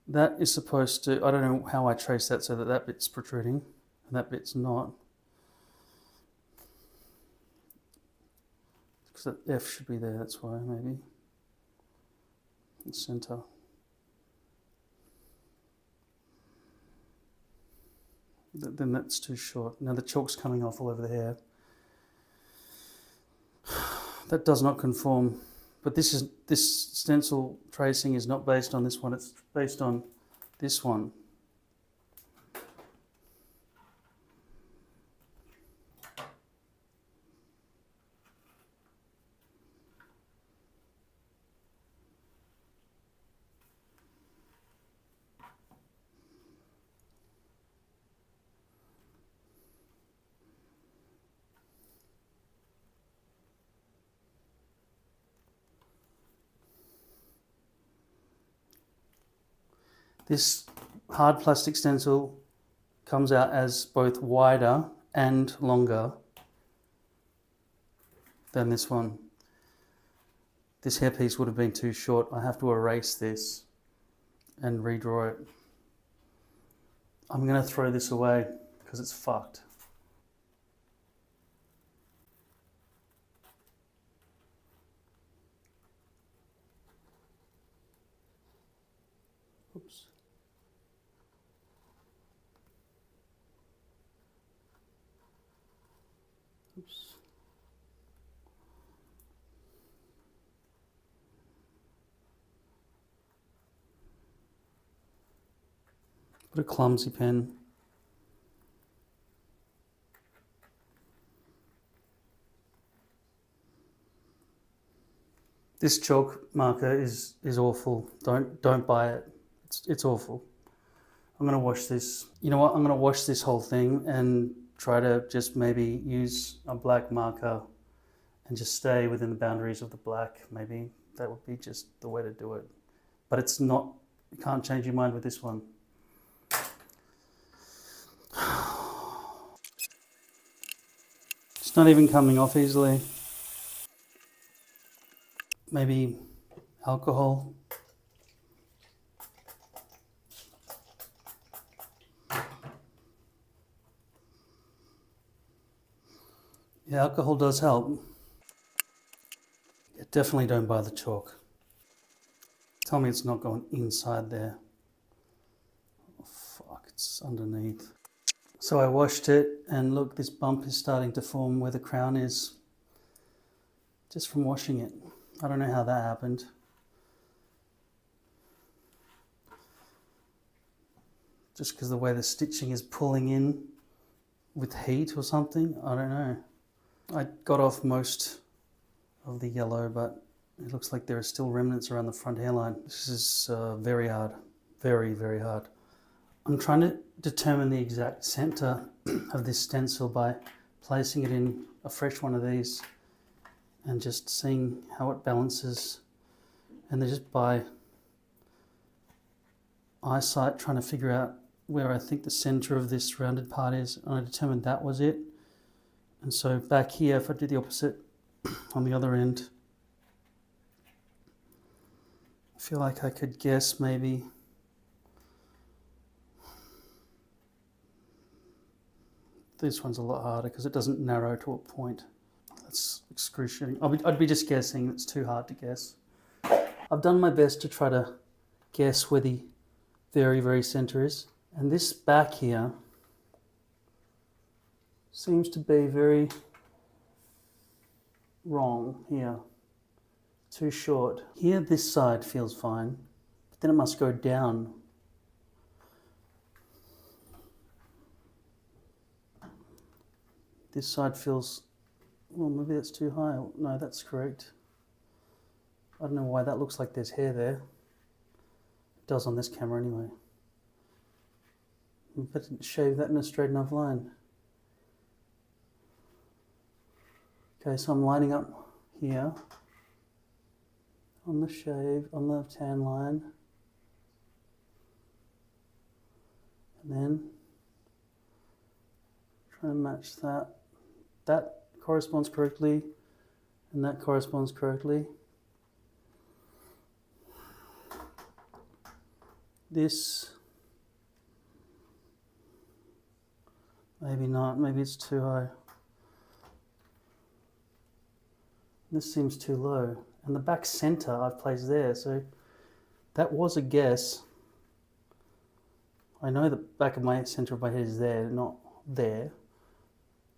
That is supposed to, I don't know how I trace that so that that bit's protruding and that bit's not. Because that F should be there, that's why, maybe. The center. Then that's too short. Now the chalk's coming off all over the hair. That does not conform. But this stencil tracing is not based on this one, it's based on this one. This hard plastic stencil comes out as both wider and longer than this one. This hairpiece would have been too short. I have to erase this and redraw it. I'm going to throw this away because it's fucked. Oops. Oops. What a clumsy pen. This chalk marker is awful. Don't buy it. It's awful. I'm gonna wash this. You know what? I'm gonna wash this whole thing and try to just maybe use a black marker and just stay within the boundaries of the black. Maybe that would be just the way to do it. But it's not, you can't change your mind with this one. It's not even coming off easily. Maybe alcohol. Yeah, alcohol does help. Yeah, definitely don't buy the chalk. Tell me it's not going inside there. Oh, fuck, it's underneath. So I washed it and look, this bump is starting to form where the crown is. Just from washing it. I don't know how that happened. Just because the way the stitching is pulling in with heat or something, I don't know. I got off most of the yellow, but it looks like there are still remnants around the front hairline. This is very hard, very, very hard. I'm trying to determine the exact center of this stencil by placing it in a fresh one of these and just seeing how it balances. And then just by eyesight trying to figure out where I think the center of this rounded part is, and I determined that was it. And so back here, if I do the opposite on the other end, I feel like I could guess maybe this one's a lot harder because it doesn't narrow to a point. Let's excruciating. I'd be just guessing. It's too hard to guess. I've done my best to try to guess where the very, very center is. And this back here seems to be very wrong here. Too short. Here, this side feels fine, but then it must go down. This side feels, well, maybe that's too high. No, that's correct. I don't know why that looks like there's hair there. It does on this camera anyway. But I didn't shave that in a straight enough line. Okay, so I'm lining up here on the shave, on the tan line. And then try and match that. That corresponds correctly, and that corresponds correctly. This, maybe not, maybe it's too high. This seems too low. And the back center I've placed there, so that was a guess. I know the back of my center of my head is there, not there.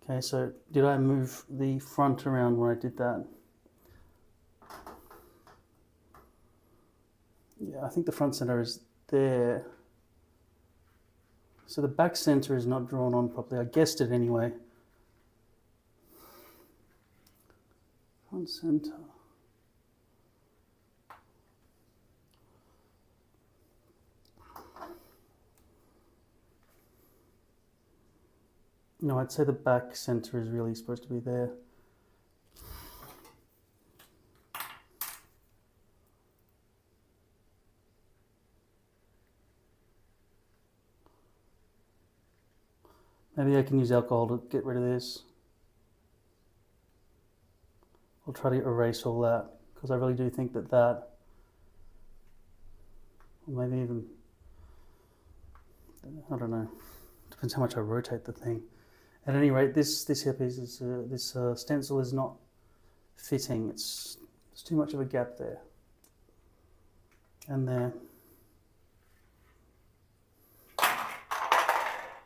Okay, so did I move the front around when I did that? Yeah, I think the front center is there. So the back center is not drawn on properly. I guessed it anyway. Front center. No, I'd say the back center is really supposed to be there. Maybe I can use alcohol to get rid of this. I'll try to erase all that, because I really do think that that, or maybe even, I don't know, depends how much I rotate the thing. At any rate, this hairpiece is this stencil is not fitting. There's too much of a gap there and there.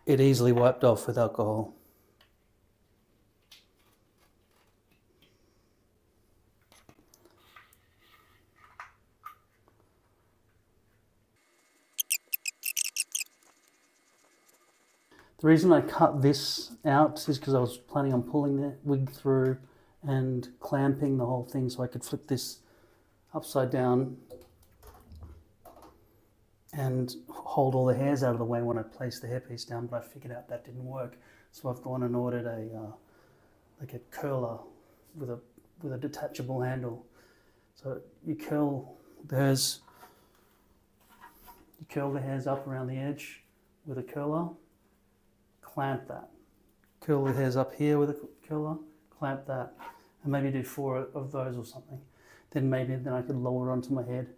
It easily wiped off with alcohol. The reason I cut this out is because I was planning on pulling the wig through and clamping the whole thing so I could flip this upside down and hold all the hairs out of the way when I place the hairpiece down, but I figured out that didn't work. So I've gone and ordered like a curler with a detachable handle. So you curl the hairs up around the edge with a curler. Clamp that. Curl the hairs up here with a curler, clamp that, and maybe do 4 of those or something. Then I could lower it onto my head,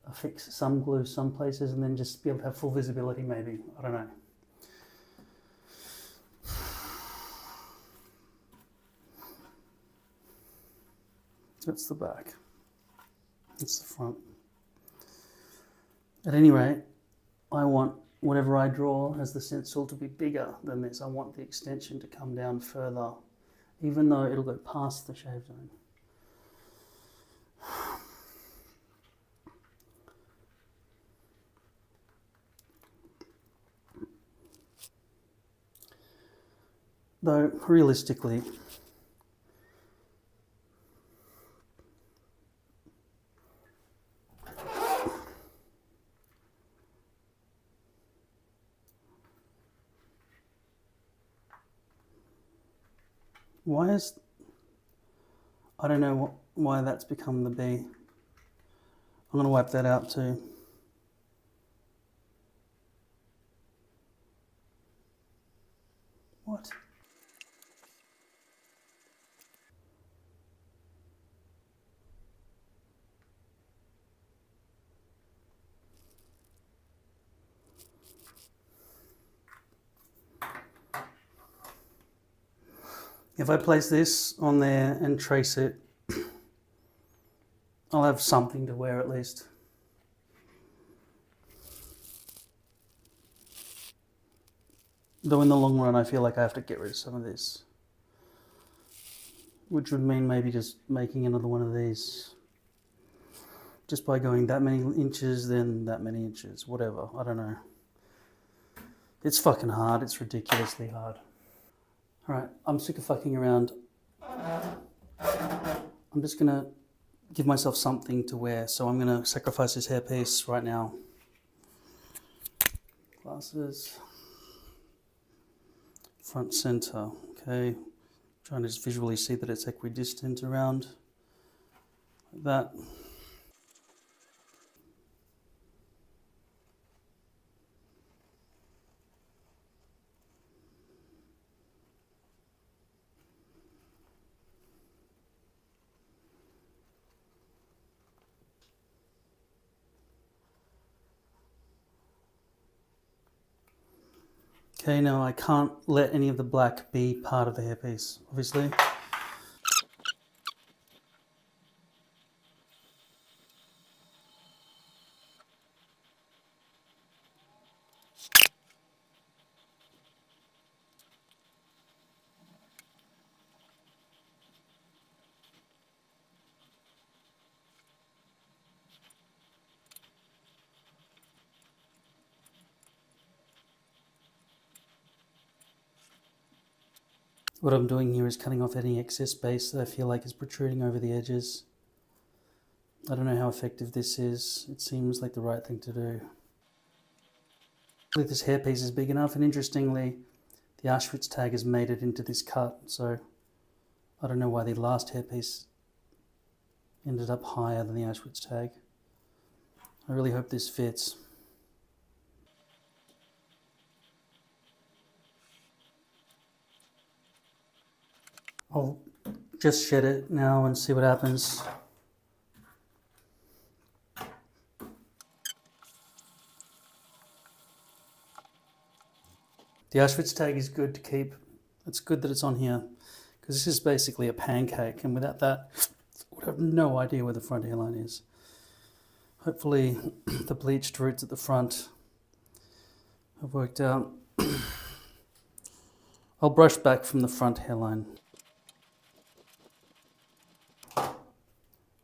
affix some glue some places, and then just be able to have full visibility maybe. I don't know. That's the back. That's the front. At any rate, I want whatever I draw as the stencil to be bigger than this. I want the extension to come down further, even though it'll go past the shave zone. Though, realistically, I don't know why that's become the B. I'm going to wipe that out too. What? If I place this on there and trace it, I'll have something to wear at least. Though in the long run, I feel like I have to get rid of some of this. Which would mean maybe just making another one of these. Just by going that many inches, then that many inches, whatever, I don't know. It's fucking hard, it's ridiculously hard. Alright, I'm sick of fucking around. I'm just gonna give myself something to wear, so I'm gonna sacrifice this hairpiece right now. Glasses. Front center, okay. Trying to just visually see that it's equidistant around, like that. Okay, now I can't let any of the black be part of the hairpiece, obviously. What I'm doing here is cutting off any excess base that I feel like is protruding over the edges. I don't know how effective this is. It seems like the right thing to do. This hairpiece is big enough, and interestingly, the Auschwitz tag has made it into this cut, so I don't know why the last hairpiece ended up higher than the Auschwitz tag. I really hope this fits. I'll just shed it now and see what happens. The Auschwitz tag is good to keep. It's good that it's on here, because this is basically a pancake, and without that, I would have no idea where the front hairline is. Hopefully the bleached roots at the front have worked out. I'll brush back from the front hairline.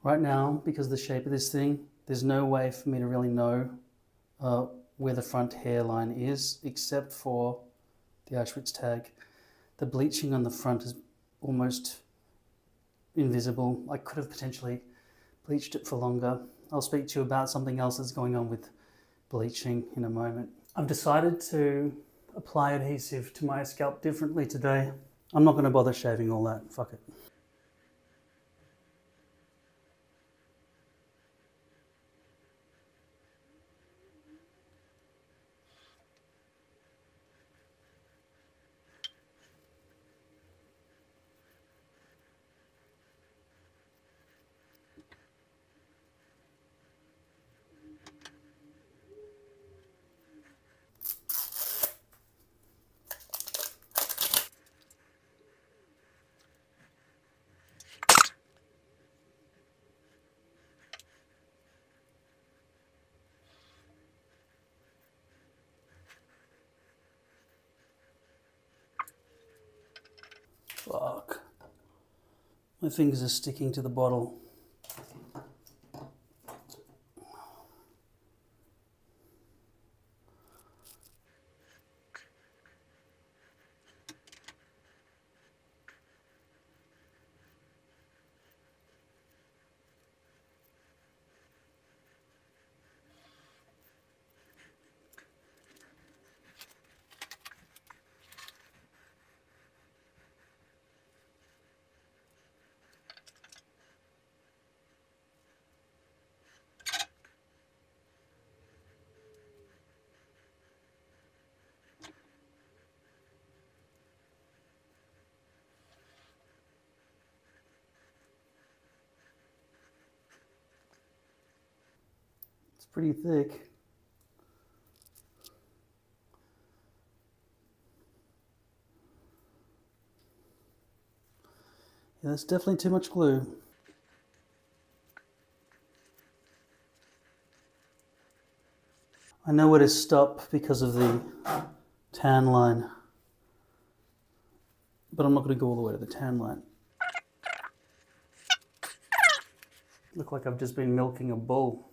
Right now, because of the shape of this thing, there's no way for me to really know where the front hairline is, except for the Auschwitz tag. The bleaching on the front is almost invisible. I could have potentially bleached it for longer. I'll speak to you about something else that's going on with bleaching in a moment. I've decided to apply adhesive to my scalp differently today. I'm not going to bother shaving all that. Fuck it. Fuck. My fingers are sticking to the bottle. It's pretty thick. Yeah, that's definitely too much glue. I know where to stop because of the tan line, but I'm not going to go all the way to the tan line. Look like I've just been milking a bull.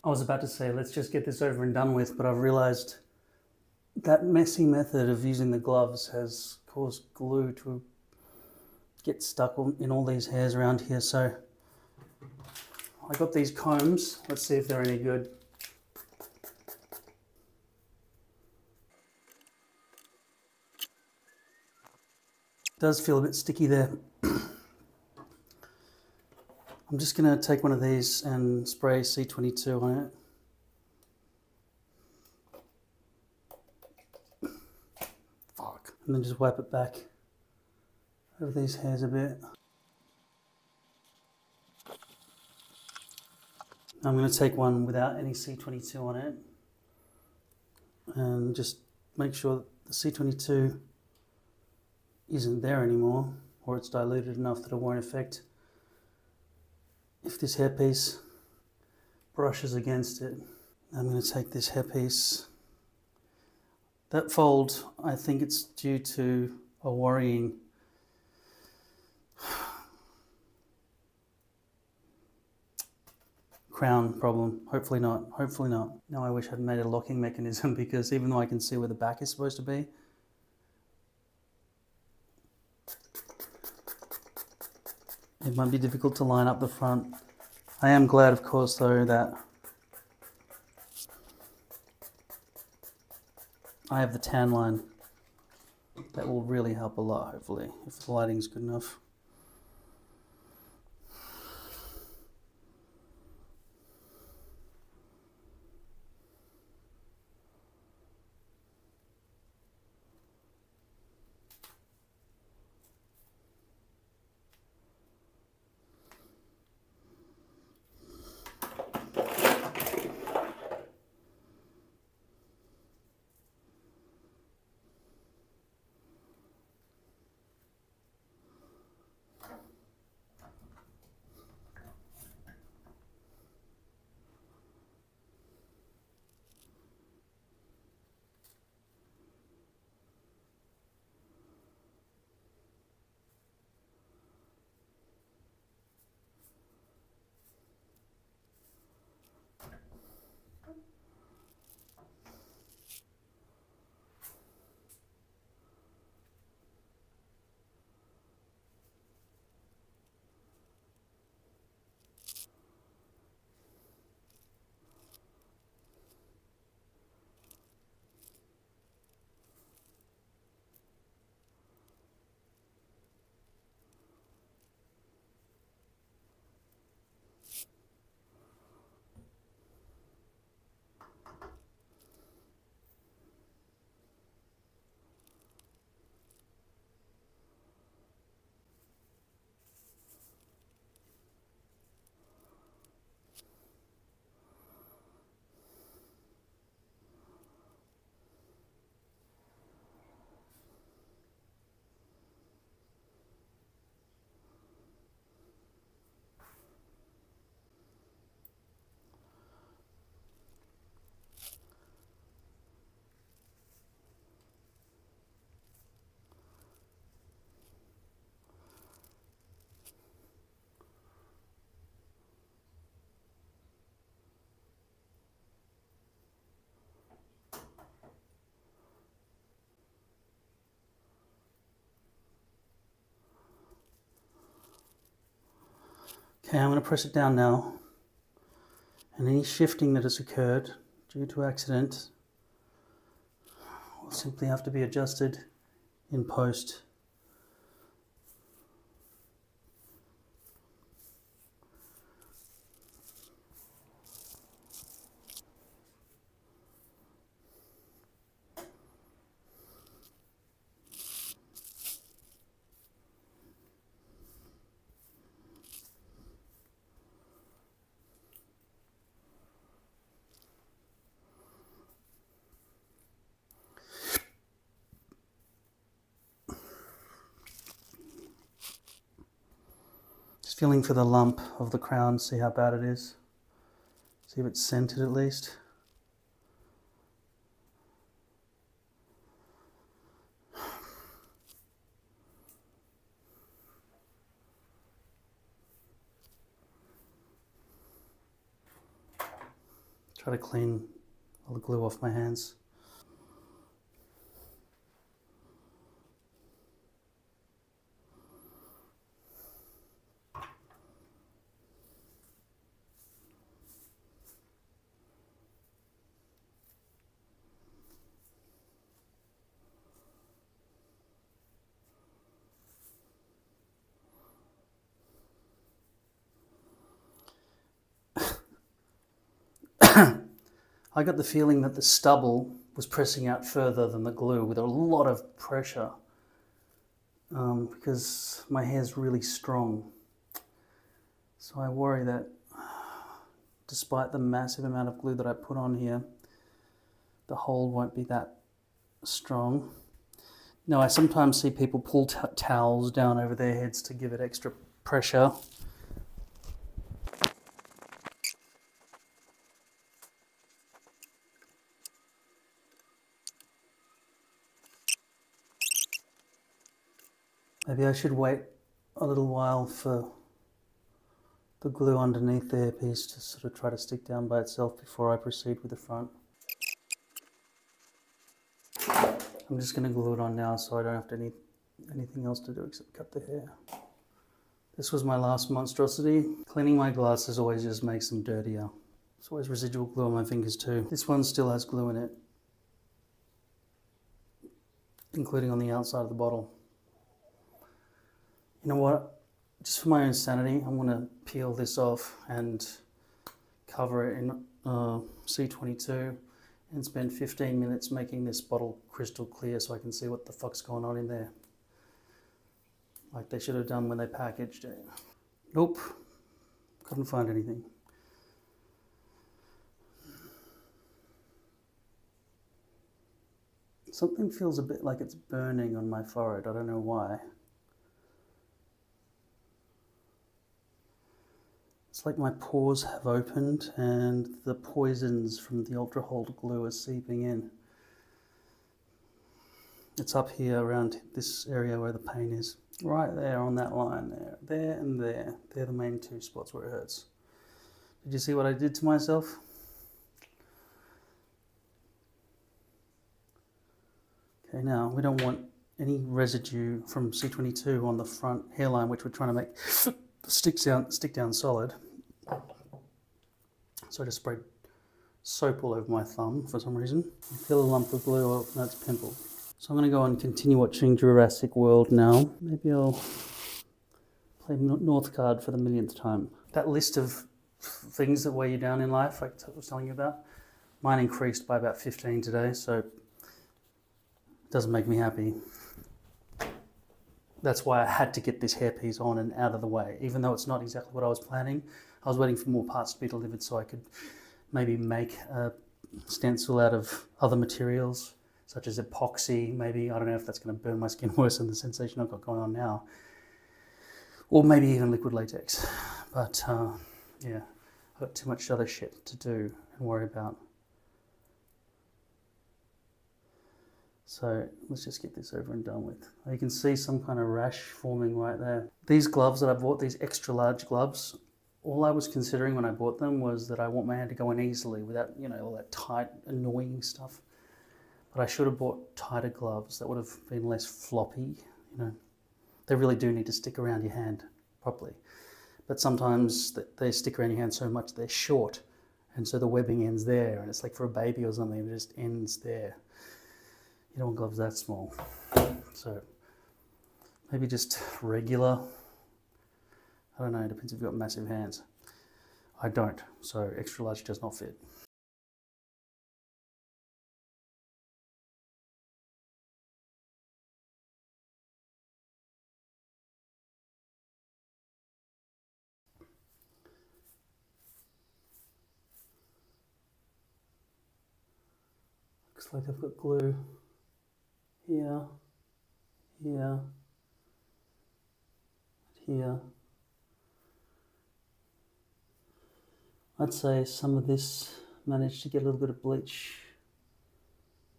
I was about to say, let's just get this over and done with, but I've realized that messy method of using the gloves has caused glue to get stuck in all these hairs around here. So I got these combs. Let's see if they're any good. It does feel a bit sticky there. I'm just going to take one of these and spray C22 on it. Fuck. And then just wipe it back over these hairs a bit. I'm going to take one without any C22 on it and just make sure that the C22 isn't there anymore, or it's diluted enough that it won't affect if this hairpiece brushes against it. I'm going to take this hairpiece. That fold, I think it's due to a worrying crown problem. Hopefully not, hopefully not. Now I wish I'd made a locking mechanism, because even though I can see where the back is supposed to be, it might be difficult to line up the front. I am glad, of course, though, that I have the tan line. That will really help a lot, hopefully, if the lighting's good enough. Okay, I'm going to press it down now, and any shifting that has occurred due to accident will simply have to be adjusted in post. Just feeling for the lump of the crown, see how bad it is. See if it's centered at least. Try to clean all the glue off my hands. I got the feeling that the stubble was pressing out further than the glue with a lot of pressure because my hair's really strong. So I worry that despite the massive amount of glue that I put on here, the hold won't be that strong. Now I sometimes see people pull towels down over their heads to give it extra pressure. Maybe I should wait a little while for the glue underneath the hairpiece to sort of try to stick down by itself before I proceed with the front. I'm just going to glue it on now so I don't have to anything else to do except cut the hair. This was my last monstrosity. Cleaning my glasses always just makes them dirtier. There's always residual glue on my fingers too. This one still has glue in it, including on the outside of the bottle. You know what? Just for my own sanity, I'm going to peel this off and cover it in C22 and spend 15 minutes making this bottle crystal clear so I can see what the fuck's going on in there. Like they should have done when they packaged it. Nope, couldn't find anything. Something feels a bit like it's burning on my forehead, I don't know why. It's like my pores have opened and the poisons from the Ultra Hold glue are seeping in. It's up here around this area where the pain is. Right there on that line there. There and there. They're the main two spots where it hurts. Did you see what I did to myself? Okay, now we don't want any residue from C22 on the front hairline, which we're trying to make stick down solid. So I just sprayed soap all over my thumb for some reason. I feel a lump of glue, oh, that's pimple. So I'm going to go and continue watching Jurassic World now. Maybe I'll play North card for the millionth time. That list of things that weigh you down in life, like I was telling you about, mine increased by about 15 today, so it doesn't make me happy. That's why I had to get this hairpiece on and out of the way, even though it's not exactly what I was planning. I was waiting for more parts to be delivered so I could maybe make a stencil out of other materials, such as epoxy, maybe. I don't know if that's going to burn my skin worse than the sensation I've got going on now. Or maybe even liquid latex. But yeah, I've got too much other shit to do and worry about. So let's just get this over and done with. You can see some kind of rash forming right there. These gloves that I bought, these extra large gloves, all I was considering when I bought them was that I want my hand to go in easily without, you know, all that tight, annoying stuff. But I should have bought tighter gloves that would have been less floppy, you know. They really do need to stick around your hand properly. But sometimes they stick around your hand so much they're short, and so the webbing ends there, and it's like for a baby or something, it just ends there. You don't want gloves that small. So maybe just regular. I don't know, it depends if you've got massive hands. I don't, so extra large does not fit. Looks like I've got glue here, here, here. I'd say some of this managed to get a little bit of bleach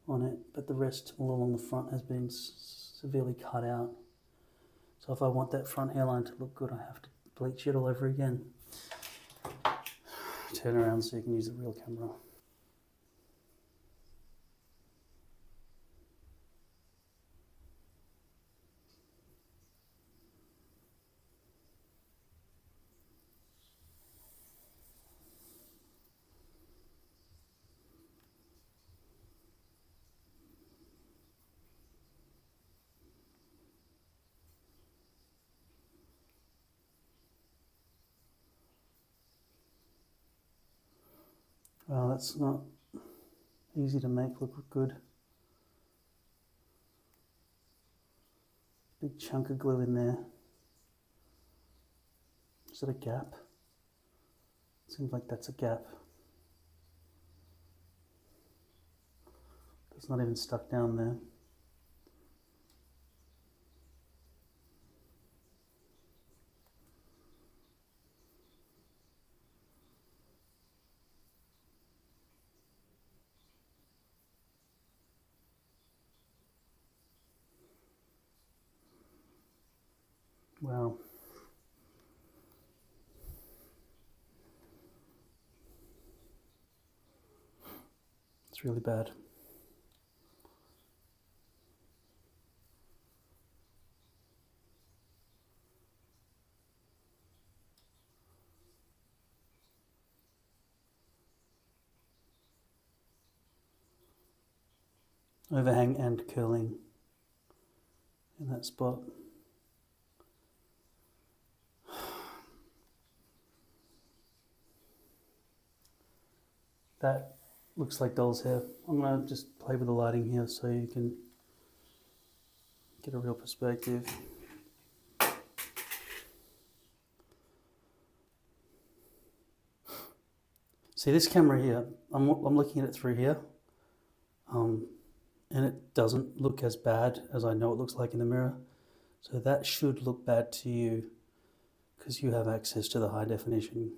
on it, but the rest all along the front has been severely cut out. So if I want that front hairline to look good, I have to bleach it all over again. Turn around so you can use the real camera. Well, that's not easy to make look good. Big chunk of glue in there. Is that a gap? Seems like that's a gap. It's not even stuck down there. Wow. It's really bad. Overhang and curling in that spot. That looks like doll's hair. I'm going to just play with the lighting here so you can get a real perspective. See this camera here, I'm looking at it through here, and it doesn't look as bad as I know it looks like in the mirror. So that should look bad to you because you have access to the high definition.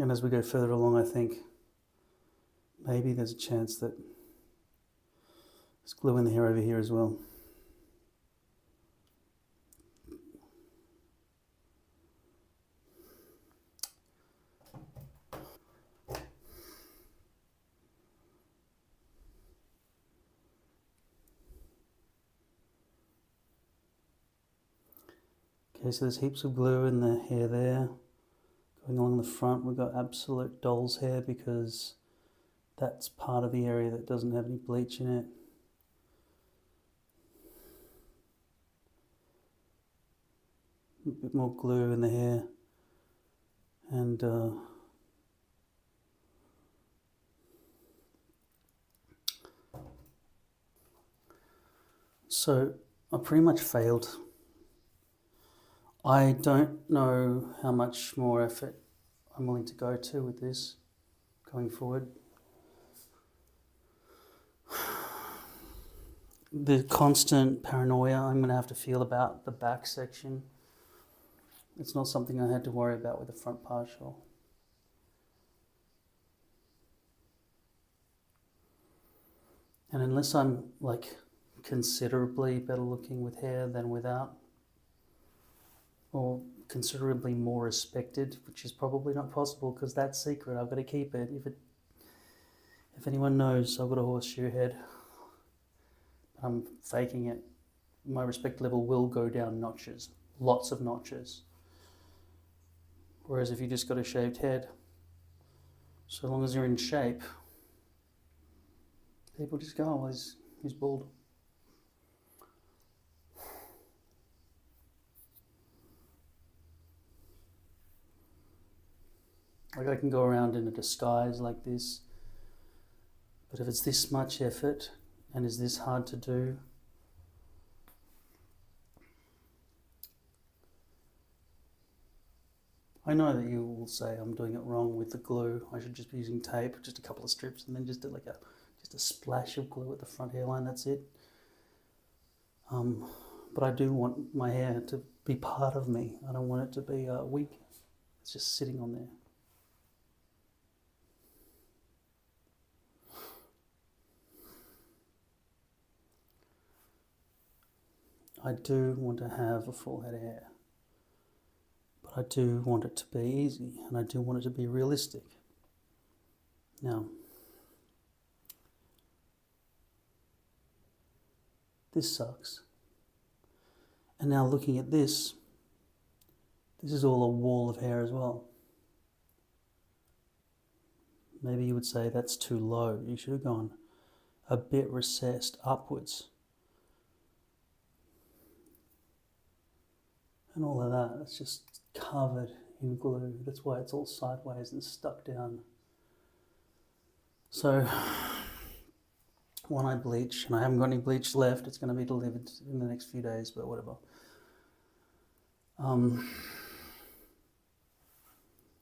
And as we go further along, I think maybe there's a chance that there's glue in the hair over here as well. Okay, so there's heaps of glue in the hair there. Going along the front, we've got absolute doll's hair because that's part of the area that doesn't have any bleach in it. A bit more glue in the hair, and so I pretty much failed. I don't know how much more effort I'm willing to go to with this going forward. The constant paranoia I'm going to have to feel about the back section, it's not something I had to worry about with the front partial. And unless I'm like considerably better looking with hair than without, or considerably more respected, which is probably not possible because that's secret. I've got to keep it. If anyone knows, I've got a horseshoe head. I'm faking it. My respect level will go down notches, lots of notches. Whereas if you just got a shaved head, so long as you're in shape, people just go, oh, well, he's bald. Like I can go around in a disguise like this, but if it's this much effort and is this hard to do, I know that you will say I'm doing it wrong with the glue. I should just be using tape, just a couple of strips, and then just do like just a splash of glue at the front hairline. That's it. But But I do want my hair to be part of me. I don't want it to be a wig. It's just sitting on there. I do want to have a full head of hair, but I do want it to be easy, and I do want it to be realistic. Now, this sucks. And now looking at this is all a wall of hair as well. Maybe you would say that's too low. You should have gone a bit recessed upwards. And all of that, it's just covered in glue. That's why it's all sideways and stuck down. So, when I bleach, and I haven't got any bleach left, it's going to be delivered in the next few days, but whatever.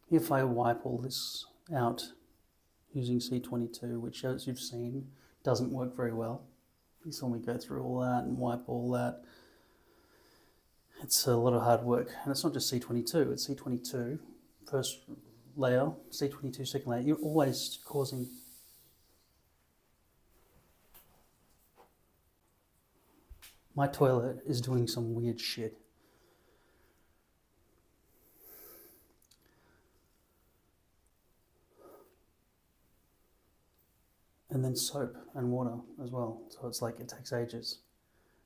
If I wipe all this out using C22, which as you've seen, doesn't work very well. You saw me go through all that and wipe all that. It's a lot of hard work, and it's not just C22, it's C22, first layer, C22, second layer. You're always causing my toilet is doing some weird shit. And then soap and water as well. So it's like it takes ages.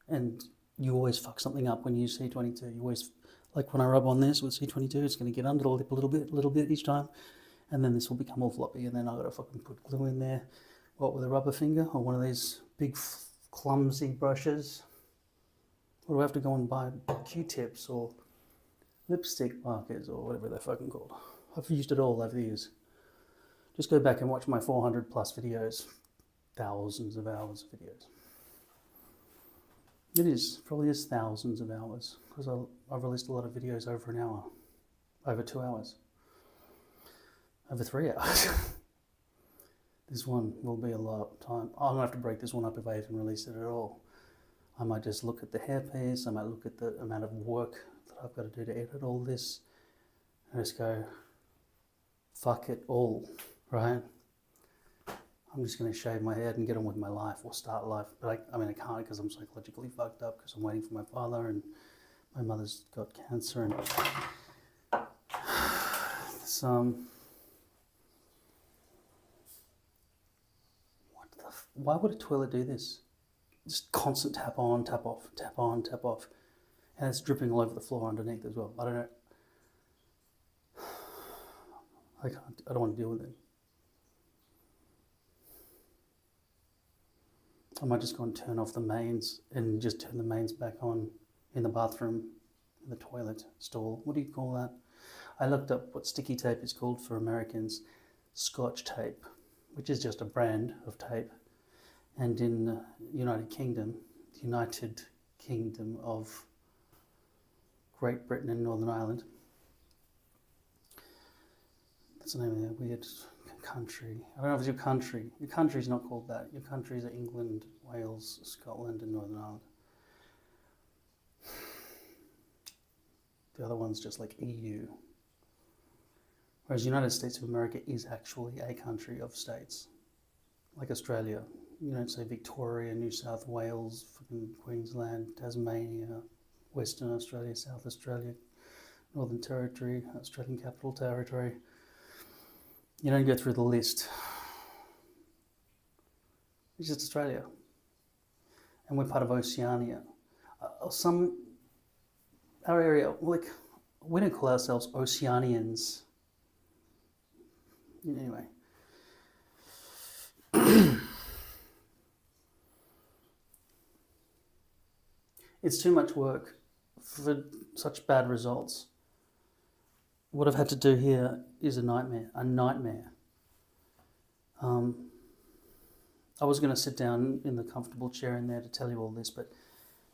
And you always fuck something up when you use C22. You always, like when I rub on this with C22, it's going to get under the lip a little bit each time. And then this will become all floppy. And then I've got to fucking put glue in there. What, with a rubber finger or one of these big clumsy brushes? Or do I have to go and buy Q-tips or lipstick markers or whatever they're fucking called? I've used it all over the years. Just go back and watch my 400 plus videos. Thousands of hours of videos. It is, probably is thousands of hours, because I've released a lot of videos over an hour, over 2 hours, over 3 hours. This one will be a lot of time. I'm gonna have to break this one up if I even release it at all. I might just look at the hairpiece, I might look at the amount of work that I've got to do to edit all this, and just go, fuck it all, right? I'm just going to shave my head and get on with my life or start life. But I mean, I can't because I'm psychologically fucked up because I'm waiting for my father and my mother's got cancer and why would a toilet do this? Just constant tap on, tap off, tap on, tap off. And it's dripping all over the floor underneath as well. I don't know. I don't want to deal with it. I might just go and turn off the mains and just turn the mains back on in the bathroom, in the toilet stall. What do you call that? I looked up what sticky tape is called for Americans. Scotch Tape, which is just a brand of tape. And in the United Kingdom of Great Britain and Northern Ireland, that's the name of that weird country. I don't know if it's your country. Your country's not called that. Your countries are England, Wales, Scotland, and Northern Ireland. The other one's just like EU. Whereas the United States of America is actually a country of states. Like Australia. You don't say Victoria, New South Wales, fucking Queensland, Tasmania, Western Australia, South Australia, Northern Territory, Australian Capital Territory. You don't go through the list. It's just Australia. And we're part of Oceania. Our area, like, we don't call ourselves Oceanians. Anyway. It's too much work for such bad results. What I've had to do here is a nightmare, I was going to sit down in the comfortable chair in there to tell you all this, but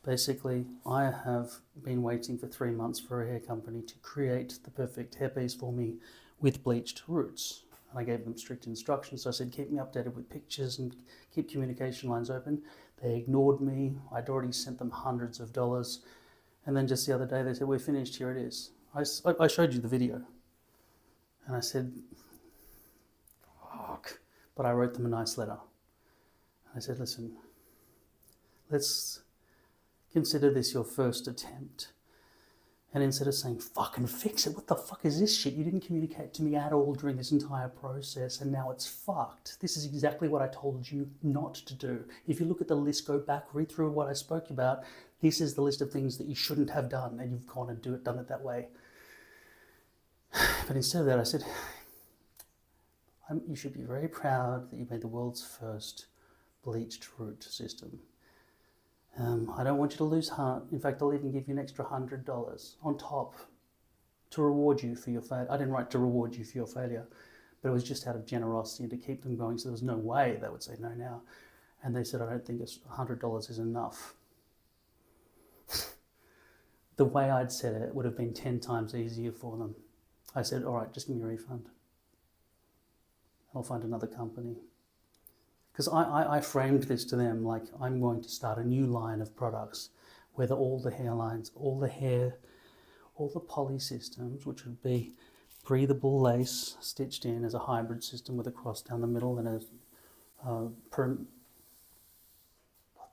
basically I have been waiting for 3 months for a hair company to create the perfect hairpiece for me with bleached roots. And I gave them strict instructions. So I said, keep me updated with pictures and keep communication lines open. They ignored me. I'd already sent them hundreds of dollars. And then just the other day, they said, we're finished, here it is. I showed you the video. And I said, fuck. But I wrote them a nice letter. I said, listen, let's consider this your first attempt. And instead of saying, fucking fix it, what the fuck is this shit? You didn't communicate to me at all during this entire process and now it's fucked. This is exactly what I told you not to do. If you look at the list, go back, read through what I spoke about. This is the list of things that you shouldn't have done and you've gone and done it that way. But instead of that, I said, you should be very proud that you made the world's first bleached root system. I don't want you to lose heart. In fact, I'll even give you an extra $100 on top to reward you for your failure. I didn't write to reward you for your failure, but it was just out of generosity to keep them going. So there was no way they would say no now. And they said, I don't think $100 is enough. The way I'd said it would have been 10 times easier for them. I said, all right, just give me a refund. I'll find another company. Because I framed this to them like I'm going to start a new line of products where all the hairlines, all the hair, all the poly systems, which would be breathable lace stitched in as a hybrid system with a cross down the middle and a what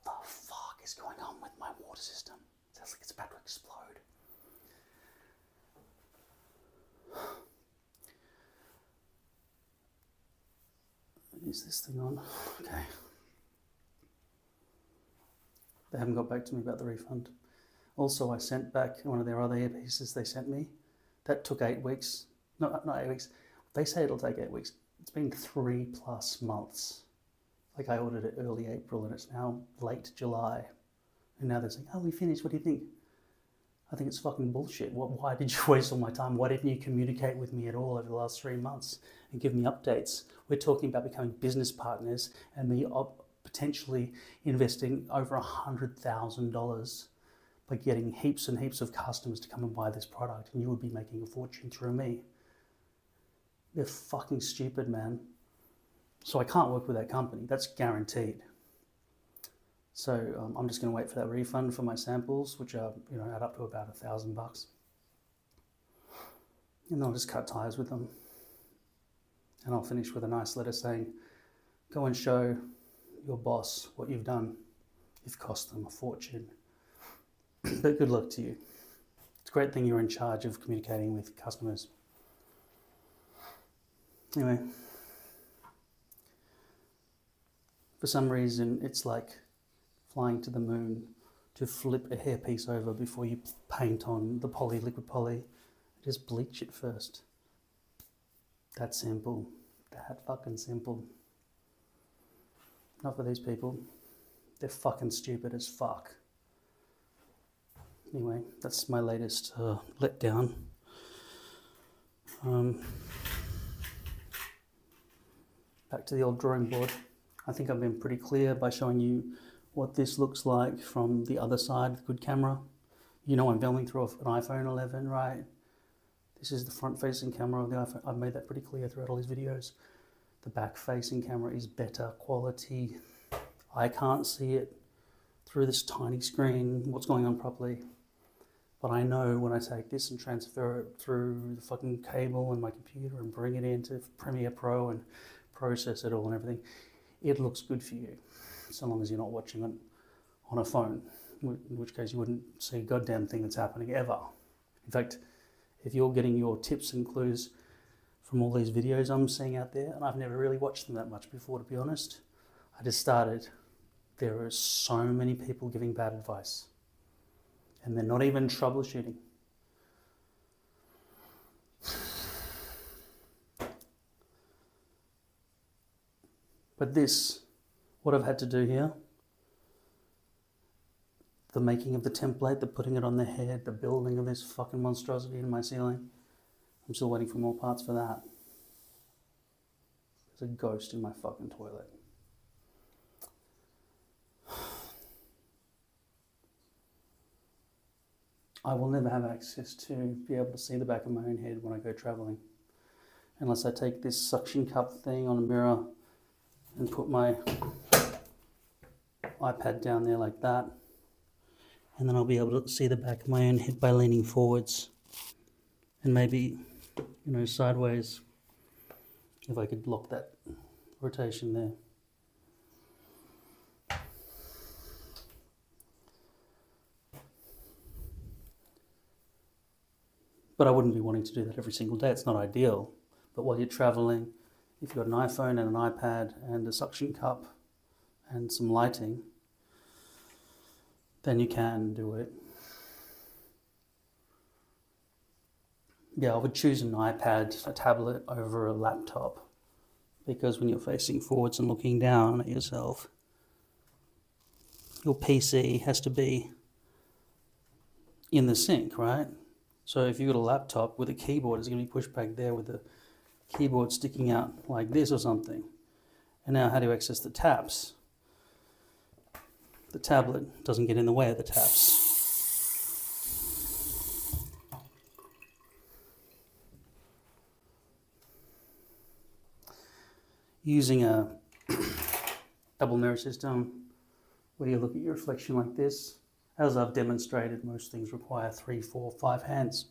the fuck is going on with my water system? It sounds like it's about to explode. Is this thing on? Okay. They haven't got back to me about the refund. Also, I sent back one of their other Hairpieces they sent me. That took 8 weeks. No, not 8 weeks. They say it'll take 8 weeks. It's been 3+ months. Like I ordered it early April and it's now late July. And now they're saying, oh, we finished, what do you think? I think it's fucking bullshit. Why did you waste all my time? Why didn't you communicate with me at all over the last 3 months and give me updates? We're talking about becoming business partners and me potentially investing over $100,000 by getting heaps and heaps of customers to come and buy this product, and you would be making a fortune through me. They're fucking stupid, man. So I can't work with that company. That's guaranteed. So I'm just going to wait for that refund for my samples, which are, add up to about $1,000. And then I'll just cut ties with them. And I'll finish with a nice letter saying, go and show your boss what you've done. You've cost them a fortune. But good luck to you. It's a great thing you're in charge of communicating with customers. Anyway, for some reason, it's like flying to the moon to flip a hairpiece over before you paint on the poly, liquid poly. Just bleach it first. That simple. That fucking simple. Not for these people. They're fucking stupid as fuck. Anyway, that's my latest letdown. Back to the old drawing board. I think I've been pretty clear by showing you what this looks like from the other side with good camera. You know I'm filming through an iPhone 11, right? This is the front-facing camera of the iPhone. I've made that pretty clear throughout all these videos. The back-facing camera is better quality. I can't see it through this tiny screen, what's going on properly. But I know when I take this and transfer it through the fucking cable and my computer and bring it into Premiere Pro and process it all and everything, it looks good for you, so long as you're not watching it on a phone, in which case you wouldn't see a goddamn thing that's happening ever. In fact, if you're getting your tips and clues from all these videos I'm seeing out there, and I've never really watched them that much before, to be honest, I just started, there are so many people giving bad advice, and they're not even troubleshooting. But this, what I've had to do here, the making of the template, the putting it on the head, the building of this fucking monstrosity in my ceiling, I'm still waiting for more parts for that. There's a ghost in my fucking toilet. I will never have access to be able to see the back of my own head when I go traveling. unless I take this suction cup thing on a mirror and put my iPad down there like that, and then I'll be able to see the back of my own head by leaning forwards, and maybe, you know, sideways, if I could lock that rotation there. But I wouldn't be wanting to do that every single day. It's not ideal. But while you're traveling, if you've got an iPhone and an iPad and a suction cup and some lighting, then you can do it. Yeah, I would choose an iPad, a tablet over a laptop, because when you're facing forwards and looking down at yourself, your PC has to be in the sync, right? So if you've got a laptop with a keyboard, it's going to be pushed back there with the keyboard sticking out like this or something. And now how do you access the tabs? The tablet doesn't get in the way of the tabs. Using a double mirror system where you look at your reflection like this, as I've demonstrated, most things require 3, 4, 5 hands.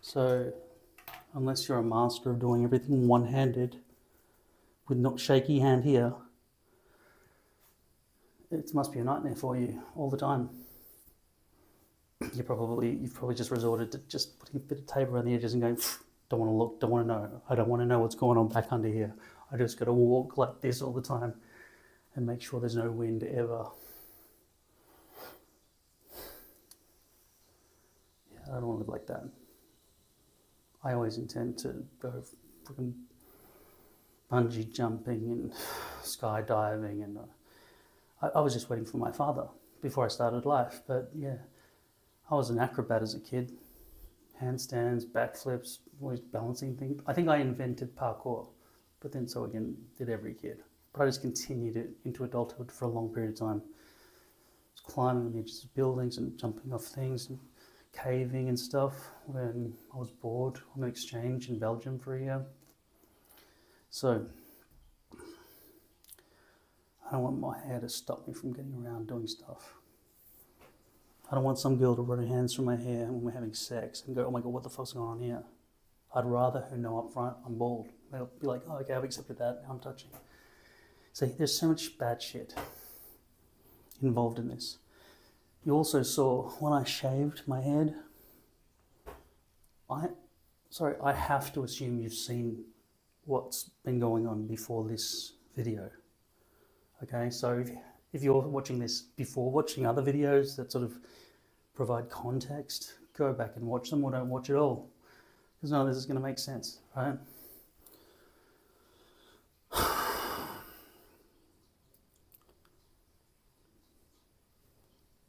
So unless you're a master of doing everything one-handed with not shaky hand here, it must be a nightmare for you all the time. You've probably just resorted to just putting a bit of tape around the edges and going, don't want to look, don't want to know. I don't want to know what's going on back under here. I just got to walk like this all the time and make sure there's no wind ever. I don't want to live like that. I always intend to go freaking bungee jumping and skydiving, and I was just waiting for my father before I started life. But yeah, I was an acrobat as a kid. Handstands, backflips, always balancing things. I think I invented parkour, but then so again did every kid. But I just continued it into adulthood for a long period of time. I was climbing on the edges of buildings and jumping off things and caving and stuff when I was bored on an exchange in Belgium for a year. So I don't want my hair to stop me from getting around doing stuff. I don't want some girl to run her hands through my hair when we're having sex and go, oh my God, what the fuck's going on here? I'd rather her know up front I'm bald. They'll be like, oh, okay, I've accepted that, now I'm touching. See, there's so much bad shit involved in this. You also saw when I shaved my head, I have to assume you've seen what's been going on before this video. Okay, so if you're watching this before watching other videos that sort of provide context, go back and watch them or don't watch at all. Because none of this is going to make sense, right?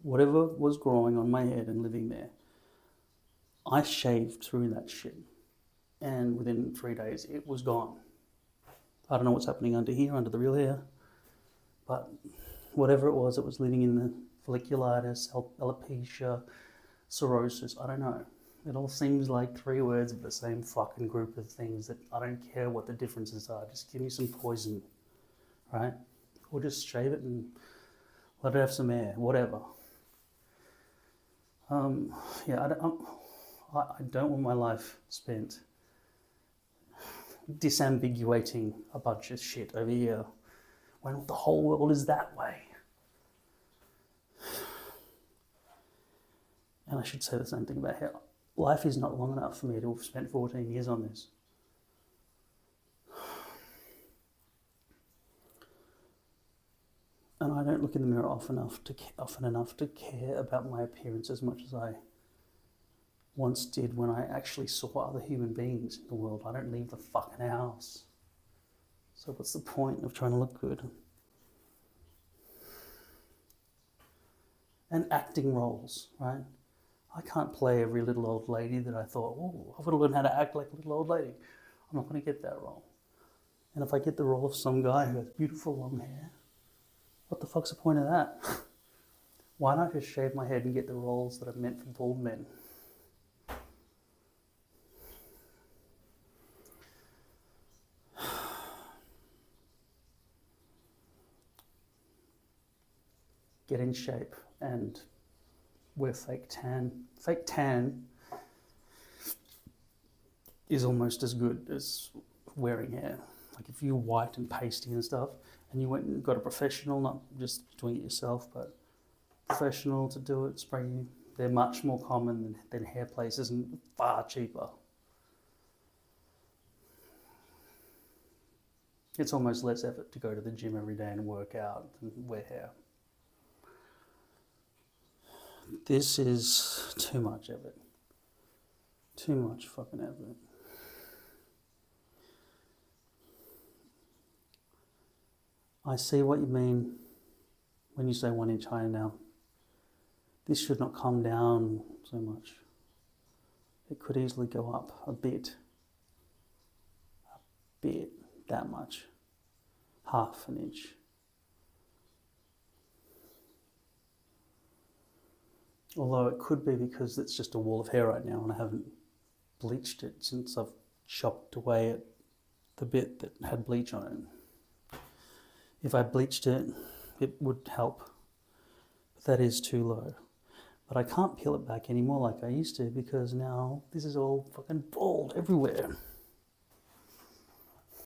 Whatever was growing on my head and living there, I shaved through that shit. And within 3 days, it was gone. I don't know what's happening under here, under the real hair. But whatever it was living in the folliculitis, alopecia, cirrhosis, I don't know. It all seems like 3 words of the same fucking group of things that I don't care what the differences are. Just give me some poison, right? Or just shave it and let it have some air, whatever. Yeah, I don't want my life spent disambiguating a bunch of shit over here when the whole world is that way. And I should say the same thing about hair. Life is not long enough for me to have spent 14 years on this. And I don't look in the mirror often enough to care about my appearance as much as I once did when I actually saw other human beings in the world. I don't leave the fucking house. So what's the point of trying to look good? And acting roles, right? I can't play every little old lady that I thought, oh, I've got to learn how to act like a little old lady. I'm not going to get that role. And if I get the role of some guy who has beautiful long hair, what the fuck's the point of that? Why not just shave my head and get the roles that are meant for bald men? get in shape and wear fake tan. Fake tan is almost as good as wearing hair. Like if you're white and pasty and stuff, and you went and got a professional, not just doing it yourself, but professional to do it, spray you, they're much more common than hair places and far cheaper. It's almost less effort to go to the gym every day and work out than wear hair. This is too much effort. Too much fucking effort. I see what you mean when you say 1 inch higher now. This should not come down so much. It could easily go up a bit, that much, half an inch. Although it could be because it's just a wall of hair right now and I haven't bleached it since I've chopped away at the bit that had bleach on it. If I bleached it, it would help, but that is too low. But I can't peel it back anymore like I used to because now this is all fucking bald everywhere.